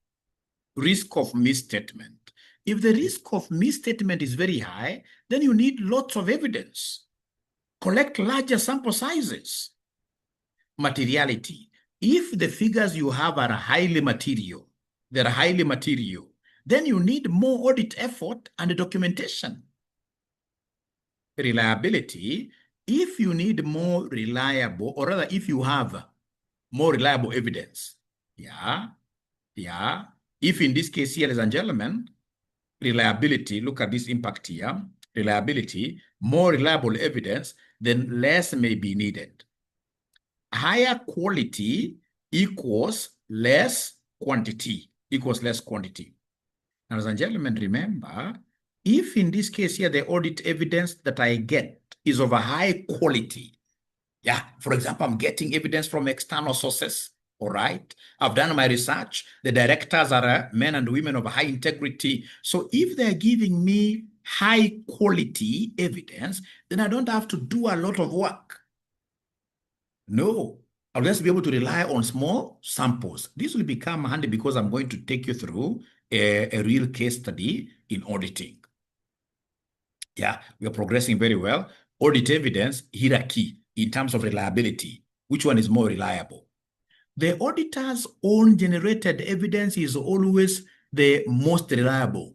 Risk of misstatement. If the risk of misstatement is very high, then you need lots of evidence. Collect larger sample sizes. Materiality. If the figures you have are highly material, then you need more audit effort and documentation. Reliability. If you need more reliable, or rather if you have more reliable evidence, if in this case here, ladies and gentlemen, reliability, look at this impact here, reliability, more reliable evidence, then less may be needed. Higher quality equals less quantity, Now, ladies and gentlemen, remember, if in this case here, the audit evidence that I get is of a high quality, for example, I'm getting evidence from external sources, all right? I've done my research. The directors are men and women of high integrity. So if they're giving me high quality evidence, then I don't have to do a lot of work. No, I'll just be able to rely on small samples. This will become handy because I'm going to take you through a real case study in auditing. Yeah, we are progressing very well. Audit evidence hierarchy in terms of reliability. Which one is more reliable? The auditor's own generated evidence is always the most reliable.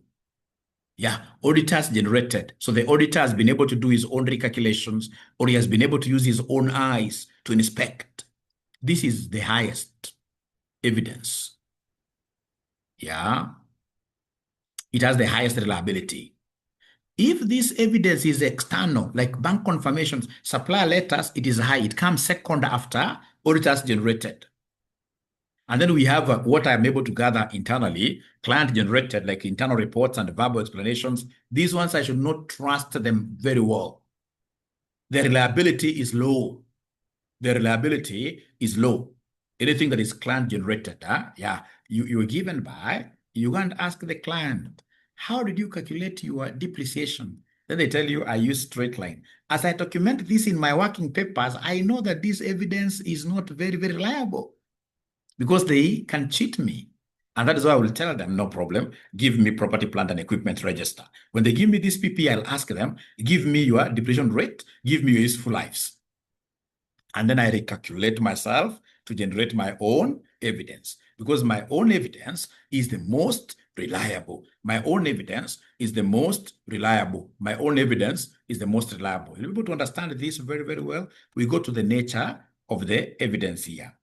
Yeah, auditors generated. So the auditor has been able to do his own recalculations, or he has been able to use his own eyes to inspect. This is the highest evidence. Yeah, it has the highest reliability. If this evidence is external, like bank confirmations, supplier letters, it is high. It comes second after auditors generated. And then we have what I'm able to gather internally, client-generated, like internal reports and verbal explanations. These ones, I should not trust them very well. The reliability is low. The reliability is low. Anything that is client-generated, you're given by, you can't ask the client, how did you calculate your depreciation? Then they tell you, I use straight line. As I document this in my working papers, I know that this evidence is not very, very reliable, because they can cheat me. And that is why I will tell them, no problem, give me property, plant, and equipment register. When they give me this PP, I'll ask them, give me your depreciation rate, give me your useful lives. And then I recalculate myself to generate my own evidence, because my own evidence is the most reliable. My own evidence is the most reliable. My own evidence is the most reliable. You're able to understand this very, very well. We go to the nature of the evidence here.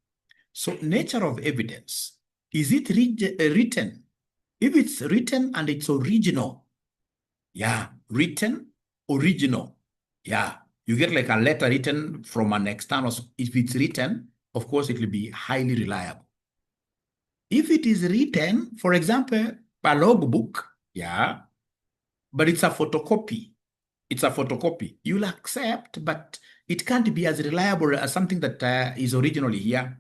So nature of evidence, is it written? If it's written and it's original, written, original, you get like a letter written from an external. If it's written, of course, it will be highly reliable. If it is written, for example, a logbook, but it's a photocopy, you'll accept, but it can't be as reliable as something that is originally here.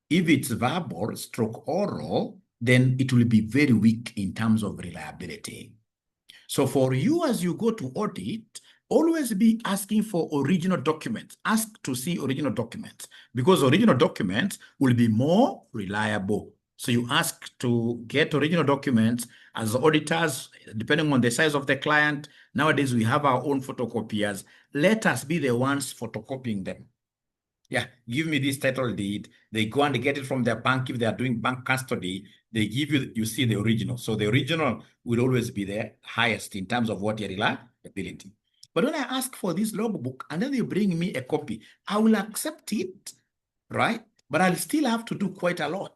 If it's verbal / oral, then it will be very weak in terms of reliability. So for you, as you go to audit, always be asking for original documents. Ask to see original documents, because original documents will be more reliable. So you ask to get original documents. As auditors, depending on the size of the client, nowadays we have our own photocopiers. Let us be the ones photocopying them. Give me this title deed. They go and get it from their bank. If they are doing bank custody, they give you, you see the original. So the original will always be the highest in terms of what your reliability. But when I ask for this logbook and then they bring me a copy, I will accept it, right? But I'll still have to do quite a lot,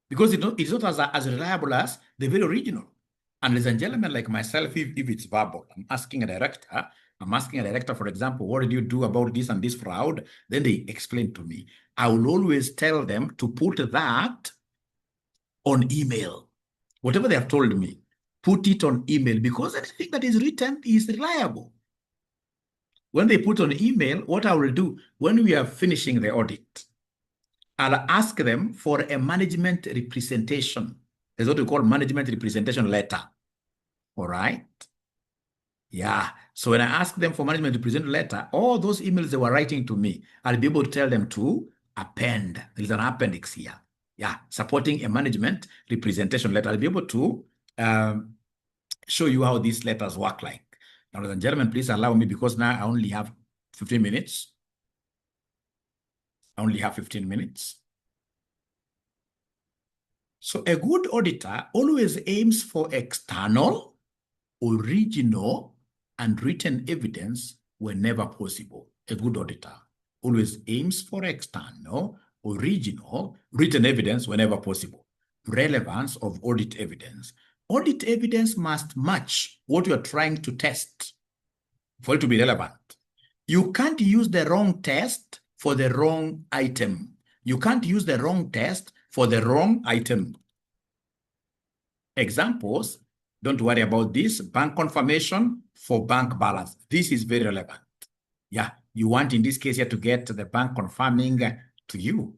because it's not as reliable as the very original. And ladies and gentlemen, like myself, if it's verbal, I'm asking a director, for example, what did you do about this and this fraud? Then they explain to me. I will always tell them to put that on email. Whatever they have told me, put it on email, because anything that is written is reliable. When they put on email, what I will do, when we are finishing the audit, I'll ask them for a management representation. There's what we call management representation letter. All right? So when I ask them for management representation letter, all those emails they were writing to me, I'll be able to tell them to append. There's an appendix here. Supporting a management representation letter. I'll be able to show you how these letters work like. Now, ladies and gentlemen, please allow me, because now I only have 15 minutes. So a good auditor always aims for external, original, and written evidence whenever possible. A good auditor always aims for external, original, written evidence whenever possible. Relevance of audit evidence. Audit evidence must match what you are trying to test for it to be relevant. You can't use the wrong test for the wrong item. You can't use the wrong test for the wrong item. Examples, don't worry about this. Bank confirmation for bank balance. This is very relevant. You want in this case here to get the bank confirming to you.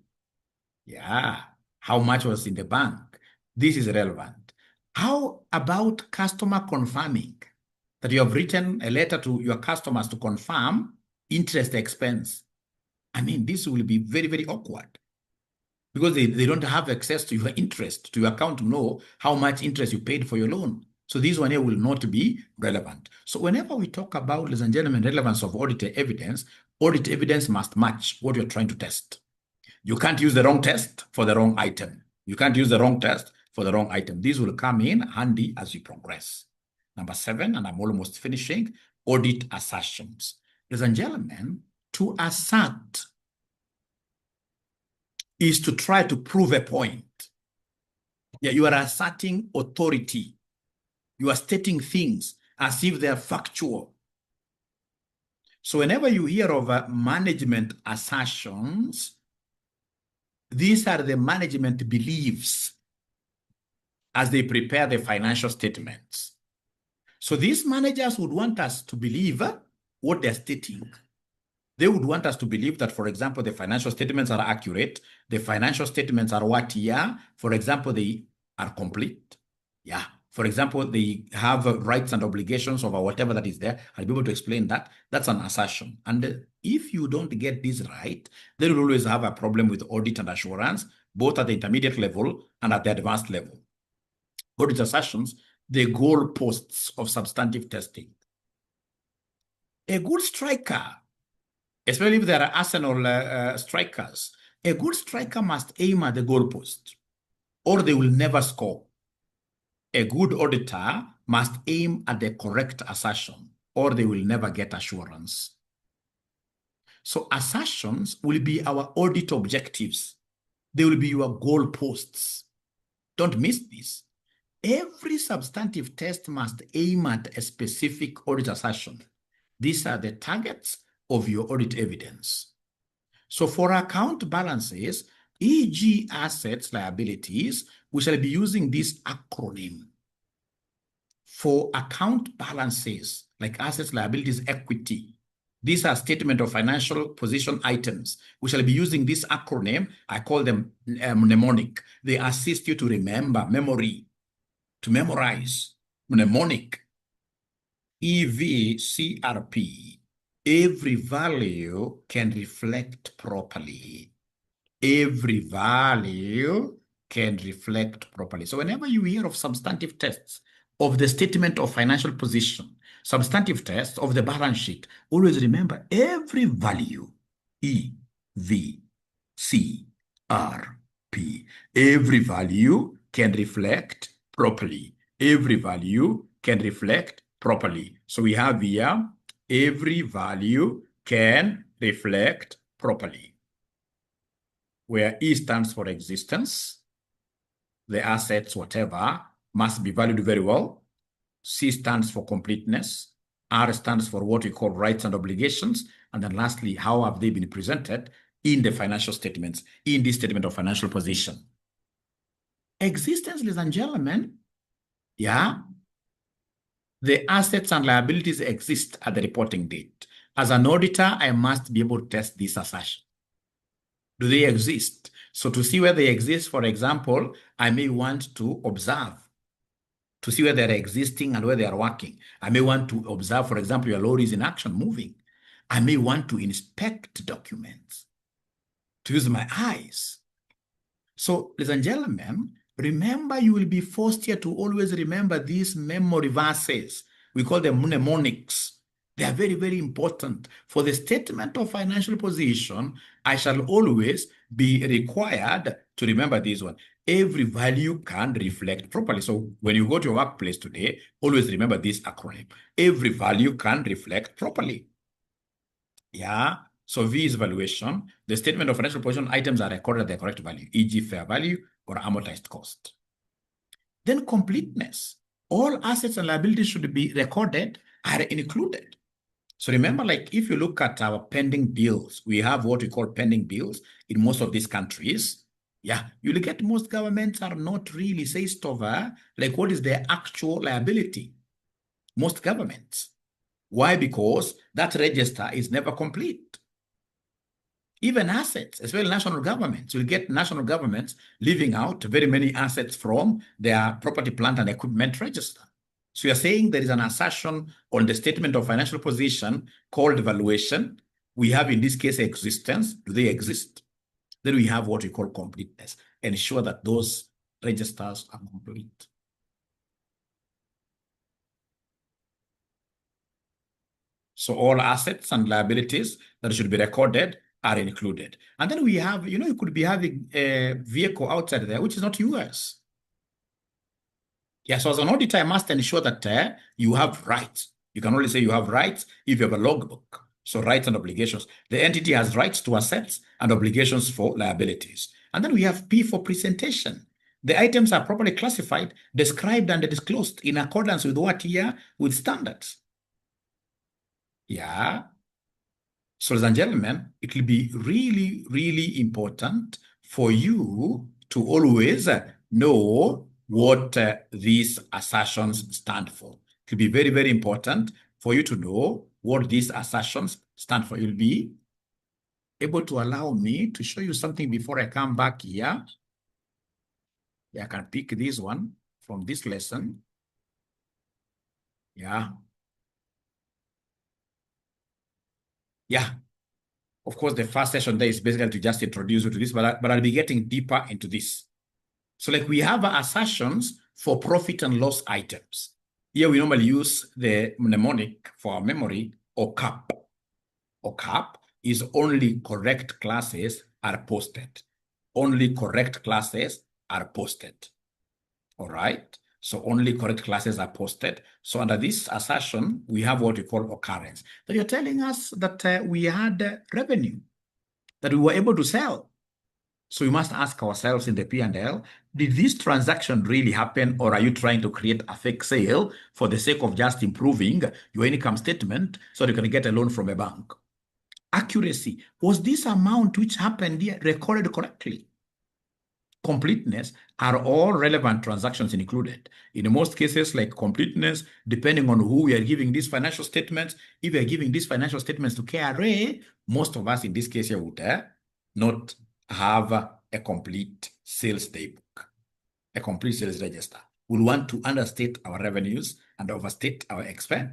How much was in the bank? This is relevant. How about customer confirming that you have written a letter to your customers to confirm interest expense? I mean, this will be very, very awkward, because they don't have access to your interest, to your account, to know how much interest you paid for your loan. So this one here will not be relevant. So whenever we talk about, ladies and gentlemen, relevance of audit evidence must match what you're trying to test. You can't use the wrong test for the wrong item. These will come in handy as we progress. Number 7, and I'm almost finishing, audit assertions. Ladies and gentlemen, to assert is to try to prove a point. You are asserting authority. You are stating things as if they are factual. So whenever you hear of management assertions, these are the management beliefs as they prepare the financial statements. So these managers would want us to believe what they're stating. They would want us to believe that, for example, the financial statements are accurate. The financial statements are what year? For example, they are complete. Yeah. For example, they have rights and obligations over whatever that is there. I'll be able to explain that. That's an assertion. And if you don't get this right, then you'll always have a problem with audit and assurance, both at the intermediate level and at the advanced level. Audit assertions, the goalposts of substantive testing. A good striker, especially if there are Arsenal strikers, a good striker must aim at the goalpost, or they will never score. A good auditor must aim at the correct assertion, or they will never get assurance. So assertions will be our audit objectives. They will be your goalposts. Don't miss this. Every substantive test must aim at a specific audit assertion. These are the targets of your audit evidence. So for account balances, e.g. assets, liabilities, we shall be using this acronym. For account balances, like assets, liabilities, equity, these are statement of financial position items. We shall be using this acronym. I call them mnemonic. They assist you to remember, memory, to memorize. Mnemonic. EVCRP. Every value can reflect properly. Every value can reflect properly. So whenever you hear of substantive tests of the statement of financial position, substantive tests of the balance sheet, always remember every value, EVCRP. Every value can reflect properly. Every value can reflect properly. So we have here, every value can reflect properly. Where E stands for existence, the assets, whatever, must be valued very well. C stands for completeness. R stands for what we call rights and obligations. And then lastly, how have they been presented in the financial statements, in this statement of financial position. Existence, ladies and gentlemen, yeah, the assets and liabilities exist at the reporting date. As an auditor, I must be able to test this assertion. Do they exist? So to see where they exist, for example, I may want to observe to see where they're existing and where they are working. I may want to observe, for example, your lorry is in action, moving. I may want to inspect documents, to use my eyes. So, ladies and gentlemen, remember, you will be forced here to always remember these memory verses. We call them mnemonics. They are very, very important. For the statement of financial position, I shall always be required to remember this one. Every value can reflect properly. So when you go to your workplace today, always remember this acronym. Every value can reflect properly. Yeah. So V is valuation. The statement of financial position items are recorded at their correct value, e.g. fair value or amortized cost. Then completeness. All assets and liabilities should be recorded, are included. So remember, like if you look at our pending bills, we have what we call pending bills in most of these countries. Yeah, you look at most governments are not really seized over, like what is their actual liability? Most governments. Why? Because that register is never complete. Even assets, as well as national governments, you'll get national governments leaving out very many assets from their property, plant, and equipment register. So you're saying there is an assertion on the statement of financial position called valuation. We have, in this case, existence. Do they exist? Then we have what we call completeness. Ensure that those registers are complete. So all assets and liabilities that should be recorded are included. And then we have, you could be having a vehicle outside there, which is not yours. Yeah, so as an auditor, I must ensure that you have rights. You can only say you have rights if you have a logbook. So rights and obligations. The entity has rights to assets and obligations for liabilities. And then we have P for presentation. The items are properly classified, described, and disclosed in accordance with what here? With standards. Yeah. So, ladies and gentlemen, it will be really, really important for you to always know what these assertions stand for. It will be very, very important for you to know what these assertions stand for. You'll be able to allow me to show you something before I come back here. Yeah, I can pick this one from this lesson. Yeah. Yeah. Of course, the first session there is basically to just introduce you to this, but I'll be getting deeper into this. So like we have assertions for profit and loss items. Here we normally use the mnemonic for our memory, 𝗏𝗏. 𝗏𝗏 is only correct classes are posted. Only correct classes are posted. All right. So only correct classes are posted. So under this assertion, we have what we call occurrence. That you're telling us that we had revenue, that we were able to sell. So we must ask ourselves in the P&L, did this transaction really happen, or are you trying to create a fake sale for the sake of just improving your income statement so you can get a loan from a bank? Accuracy. Was this amount which happened here recorded correctly? Completeness. Are all relevant transactions included? In most cases, like completeness, depending on who we are giving these financial statements, if we are giving these financial statements to KRA, most of us in this case here would not have a complete sales daybook, a complete sales register. We'll want to understate our revenues and overstate our expense.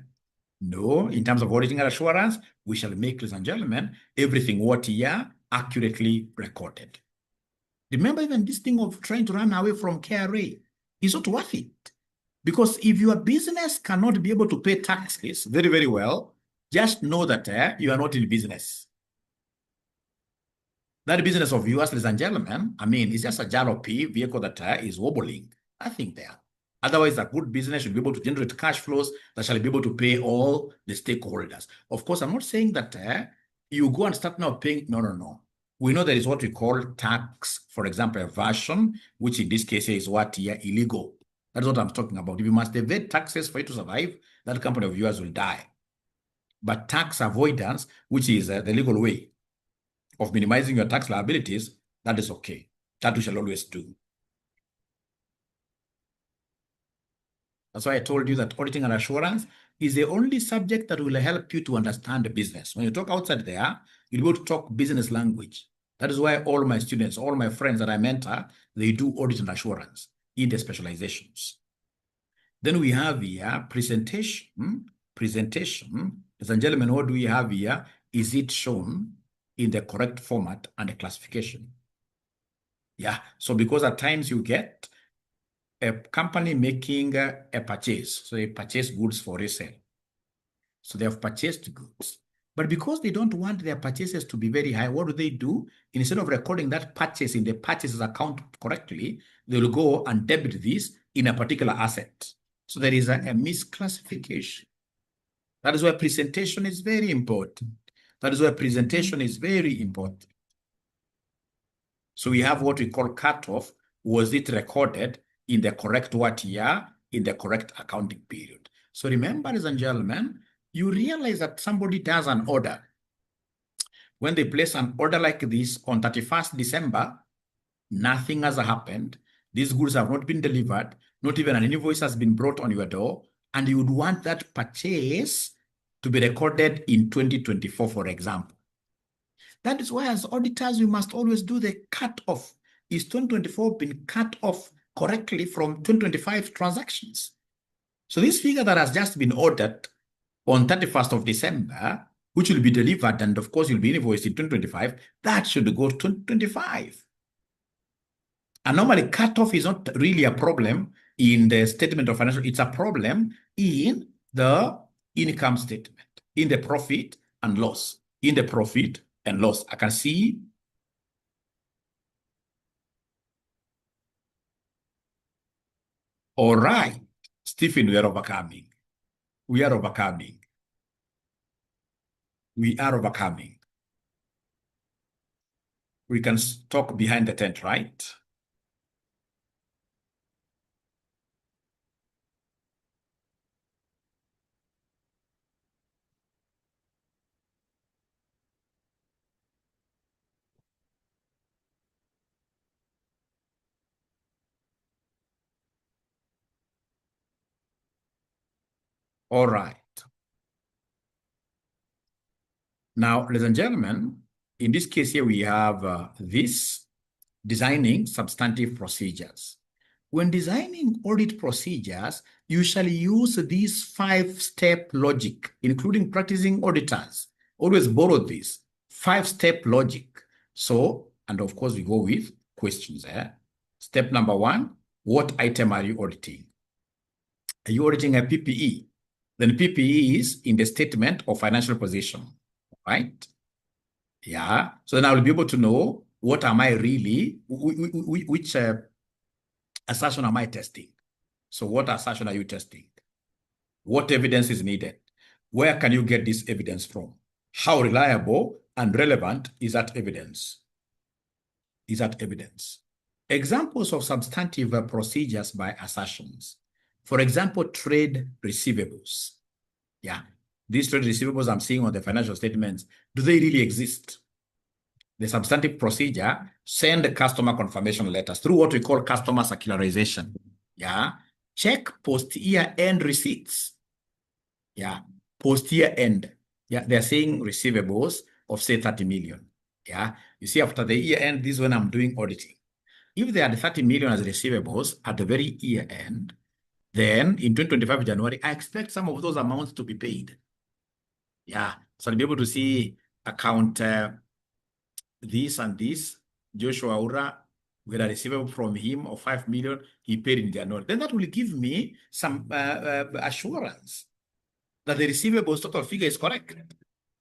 No, in terms of auditing and assurance, we shall make, ladies and gentlemen, everything what here accurately recorded. Remember, even this thing of trying to run away from KRA is not worth it. Because if your business cannot be able to pay taxes very, very well, just know that you are not in business. That business of yours, ladies and gentlemen, I mean, it's just a jalopy vehicle that is wobbling. Nothing there. Otherwise, a good business should be able to generate cash flows that shall be able to pay all the stakeholders. Of course, I'm not saying that you go and start now paying. No, no, no. We know there is what we call tax, for example, evasion, which in this case is what here illegal. That's what I'm talking about. If you must evade taxes for you to survive, that company of yours will die. But tax avoidance, which is the legal way of minimizing your tax liabilities, that is okay. That we shall always do. That's why I told you that auditing and assurance is the only subject that will help you to understand the business. When you talk outside there, you'll be able to talk business language. That is why all my students, all my friends that I mentor, they do audit and assurance in the specializations. Then we have here presentation. Presentation, ladies and gentlemen, what do we have here? Is it shown in the correct format and the classification? Yeah, so because at times you get a company making a purchase. So they purchase goods for resale. So they have purchased goods. But because they don't want their purchases to be very high, what do? Instead of recording that purchase in the purchases account correctly, they will go and debit this in a particular asset. So there is a misclassification. That is why presentation is very important. That is why presentation is very important. So we have what we call cutoff. Was it recorded in the correct what year, in the correct accounting period? So remember, ladies and gentlemen, you realize that somebody does an order. When they place an order like this on 31st December, nothing has happened. These goods have not been delivered. Not even an invoice has been brought on your door. And you would want that purchase to be recorded in 2024, for example. That is why as auditors, we must always do the cut-off. Is 2024 been cut off correctly from 2025 transactions? So this figure that has just been ordered on 31st of December, which will be delivered and of course will be invoiced in 2025, that should go to 2025. And normally cut-off is not really a problem in the statement of financial, it's a problem in the income statement, in the profit and loss, in the profit and loss. I can see all right, Stephen, we are overcoming. We are overcoming. We are overcoming. We can talk behind the tent, right? All right. Now, ladies and gentlemen, in this case here, we have this designing substantive procedures. When designing audit procedures, you shall use these 5-step logic, including practicing auditors. Always borrow this 5-step logic. So, and of course, we go with questions there. Step number 1, what item are you auditing? Are you auditing a PPE? Then PPE is in the statement of financial position, right? Yeah. So then I will be able to know what am I really, which assertion am I testing? So what assertion are you testing? What evidence is needed? Where can you get this evidence from? How reliable and relevant is that evidence? Examples of substantive procedures by assertions. For example, trade receivables. Yeah, these trade receivables I'm seeing on the financial statements, do they really exist? The substantive procedure, send customer confirmation letters through what we call customer circularization. Yeah, check post-year end receipts. Yeah, post-year end. Yeah, they're saying receivables of say 30 million. Yeah, you see after the year end, this is when I'm doing auditing. If they had 30 million as receivables at the very year end, then in 2025 January, I expect some of those amounts to be paid. Yeah, so I'll be able to see account this and this, Joshua Ura, we had a receivable from him of 5 million, he paid in January. Then that will give me some assurance that the receivables total figure is correct.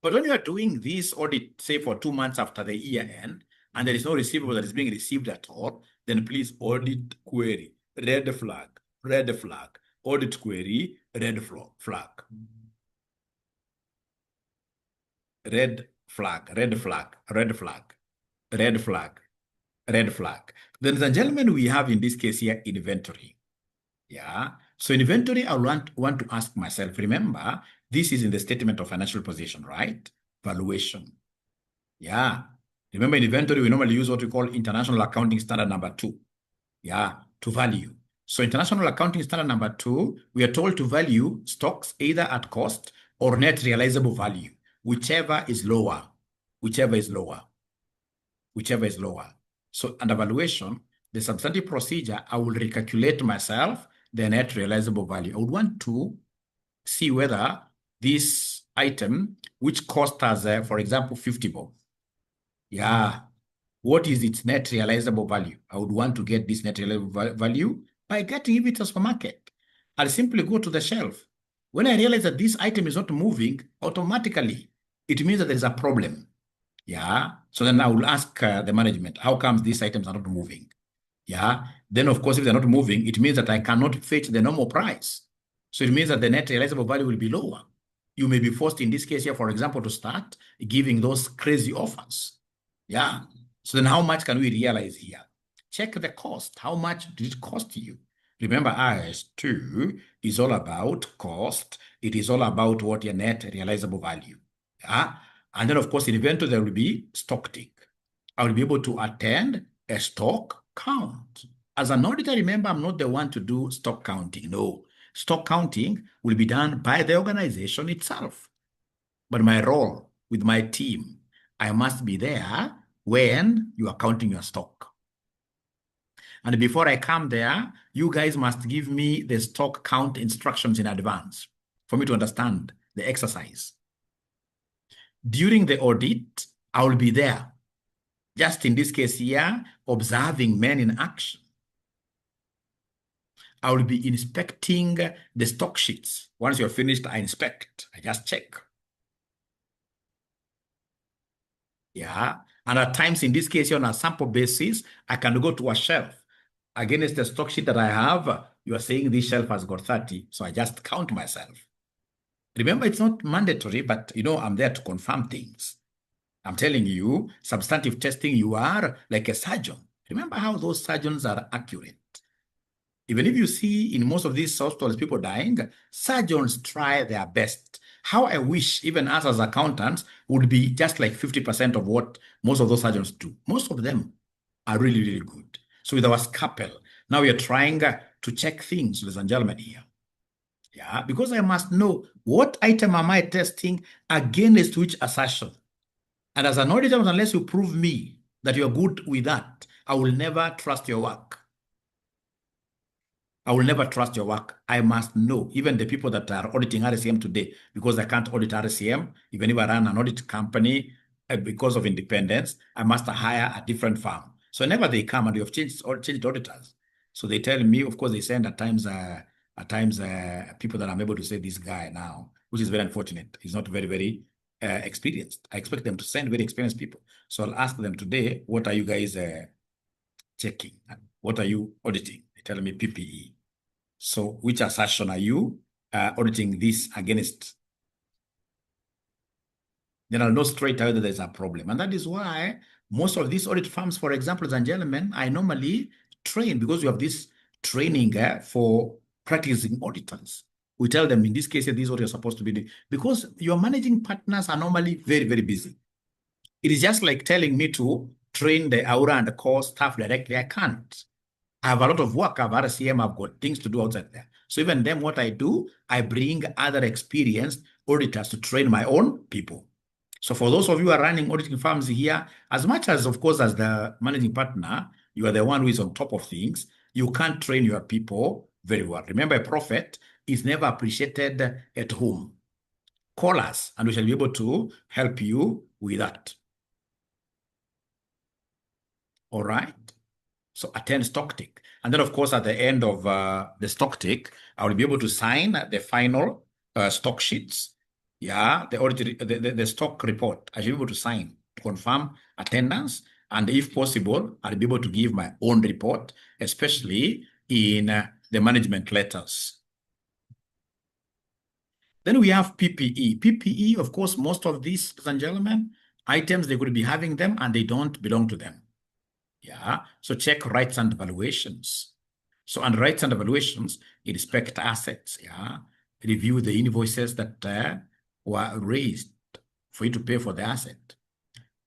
But when you are doing this audit, say for 2 months after the year end, and there is no receivable that is being received at all, then please audit query, red flag, audit query, red flag. Red flag. Ladies and gentlemen, we have in this case here inventory. Yeah. So inventory, I want to ask myself, remember, this is in the statement of financial position, right? Valuation. Yeah. Remember in inventory, we normally use what we call International Accounting Standard number 2. Yeah, to value. So International Accounting Standard number 2, we are told to value stocks either at cost or net realizable value, whichever is lower. So under valuation, the substantive procedure, I will recalculate myself the net realizable value. I would want to see whether this item, which cost us, for example, 50 bob. Yeah. What is its net realizable value? I would want to get this net realizable value by getting it to the supermarket. I'll simply go to the shelf. When I realize that this item is not moving, automatically, it means that there is a problem. Yeah. So then I will ask the management, how comes these items are not moving? Yeah. Then, of course, if they're not moving, it means that I cannot fetch the normal price. So it means that the net realizable value will be lower. You may be forced in this case here, for example, to start giving those crazy offers. Yeah. So then how much can we realize here? Check the cost. How much did it cost you? Remember, IS2 is all about cost. It is all about what your net realizable value. Yeah. And then, of course, in inventory, there will be stock take. I will be able to attend a stock count. As an auditor, remember, I'm not the one to do stock counting. No. Stock counting will be done by the organization itself. But my role with my team, I must be there when you are counting your stock. And before I come there, you guys must give me the stock count instructions in advance for me to understand the exercise. During the audit, I will be there. Just in this case here, observing men in action. I will be inspecting the stock sheets. Once you're finished, I inspect. I just check. Yeah. And at times, in this case, on a sample basis, I can go to a shelf. Against the stock sheet that I have, you are saying this shelf has got 30. So I just count myself. Remember, it's not mandatory, but, I'm there to confirm things. I'm telling you, substantive testing, you are like a surgeon. Remember how those surgeons are accurate. Even if you see in most of these hospitals people dying, surgeons try their best. How I wish even us as accountants would be just like 50% of what most of those surgeons do. Most of them are really, really good. So with our scalpel, now we are trying to check things, ladies and gentlemen, here. Yeah, because I must know what item am I testing against which assertion. And as an auditor, unless you prove me that you're good with that, I will never trust your work. I will never trust your work. I must know, even the people that are auditing 𝗓𝗓𝗓𝗓 today, because I can't audit 𝗓𝗓𝗓𝗓, even if I run an audit company, because of independence, I must hire a different firm. So whenever they come and you have changed auditors, so they tell me, of course, they send at times people that I'm able to say this guy now, which is very unfortunate. He's not very, very experienced. I expect them to send very experienced people. So I'll ask them today, what are you guys checking? What are you auditing? They tell me PPE. So which assertion are you auditing this against? Then I'll know straight away that there's a problem. And that is why most of these audit firms, for example, ladies and gentlemen, I normally train, because we have this training for practicing auditors. We tell them, in this case, this is what you're supposed to be doing. Because your managing partners are normally very, very busy. It is just like telling me to train the 𝗓𝗓𝗓𝗧 and the core staff directly. I can't. I have a lot of work. I've 𝗓𝗓𝗓𝗧, I've got things to do outside there. So even then, what I do, I bring other experienced auditors to train my own people. So for those of you who are running auditing firms here, as much as, of course, as the managing partner, you are the one who is on top of things, you can't train your people very well. Remember, a prophet is never appreciated at home. Call us, and we shall be able to help you with that. All right? So attend stock take. And then, of course, at the end of the stock take, I will be able to sign the final stock sheets. Yeah, the stock report. I should be able to sign to confirm attendance. And if possible, I'll be able to give my own report, especially in the management letters. Then we have PPE. PPE, of course, most of these, ladies and gentlemen, items, they could be having them and they don't belong to them. Yeah, so check rights and valuations. So on rights and valuations, inspect assets, yeah, review the invoices that were raised for you to pay for the asset.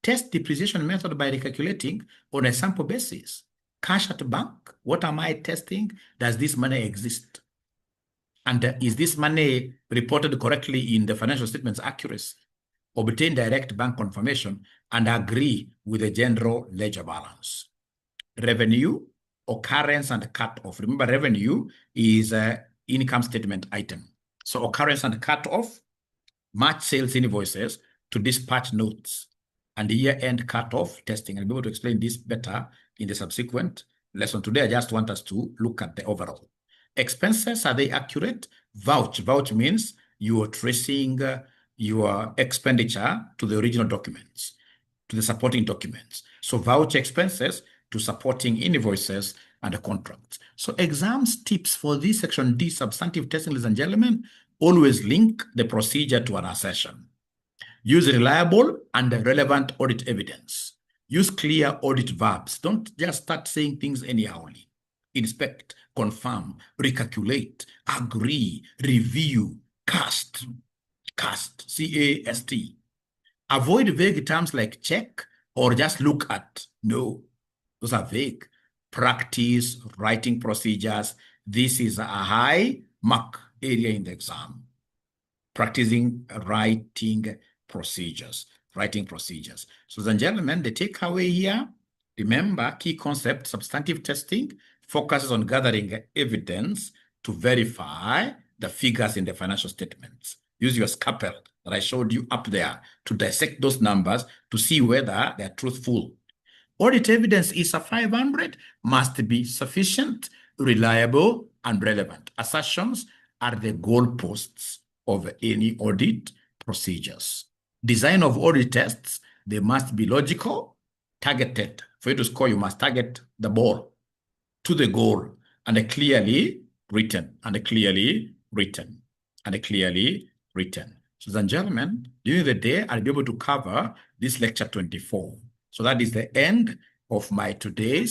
Test depreciation method by recalculating on a sample basis. Cash at bank, what am I testing? Does this money exist? And is this money reported correctly in the financial statements accuracy? Obtain direct bank confirmation and agree with the general ledger balance. Revenue, occurrence, and cut-off. Remember, revenue is an income statement item. So occurrence and cut-off match sales invoices to dispatch notes and year-end cut-off testing. I'll be able to explain this better in the subsequent lesson. Today, I just want us to look at the overall. Expenses, are they accurate? Vouch. Vouch means you are tracing your expenditure to the original documents, to the supporting documents. So vouch expenses to supporting invoices and contracts. So exams tips for this section D, substantive testing, ladies and gentlemen, always link the procedure to an assertion. Use reliable and relevant audit evidence. Use clear audit verbs. Don't just start saying things anyhowly. Inspect, confirm, recalculate, agree, review, cast, C-A-S-T. Avoid vague terms like check or just look at. No, those are vague. Practice writing procedures. This is a high mark area in the exam. Practicing writing procedures. So, ladies and gentlemen, the takeaway here, remember, key concept, substantive testing focuses on gathering evidence to verify the figures in the financial statements. Use your scalpel that I showed you up there to dissect those numbers to see whether they're truthful. Audit evidence is a 500, must be sufficient, reliable, and relevant. Assertions are the goalposts of any audit procedures. Design of audit tests, they must be logical, targeted. For you to score, you must target the ball to the goal, and clearly written, and clearly written, and clearly written. So, ladies and gentlemen, during the day, I'll be able to cover this lecture 24. So that is the end of my today's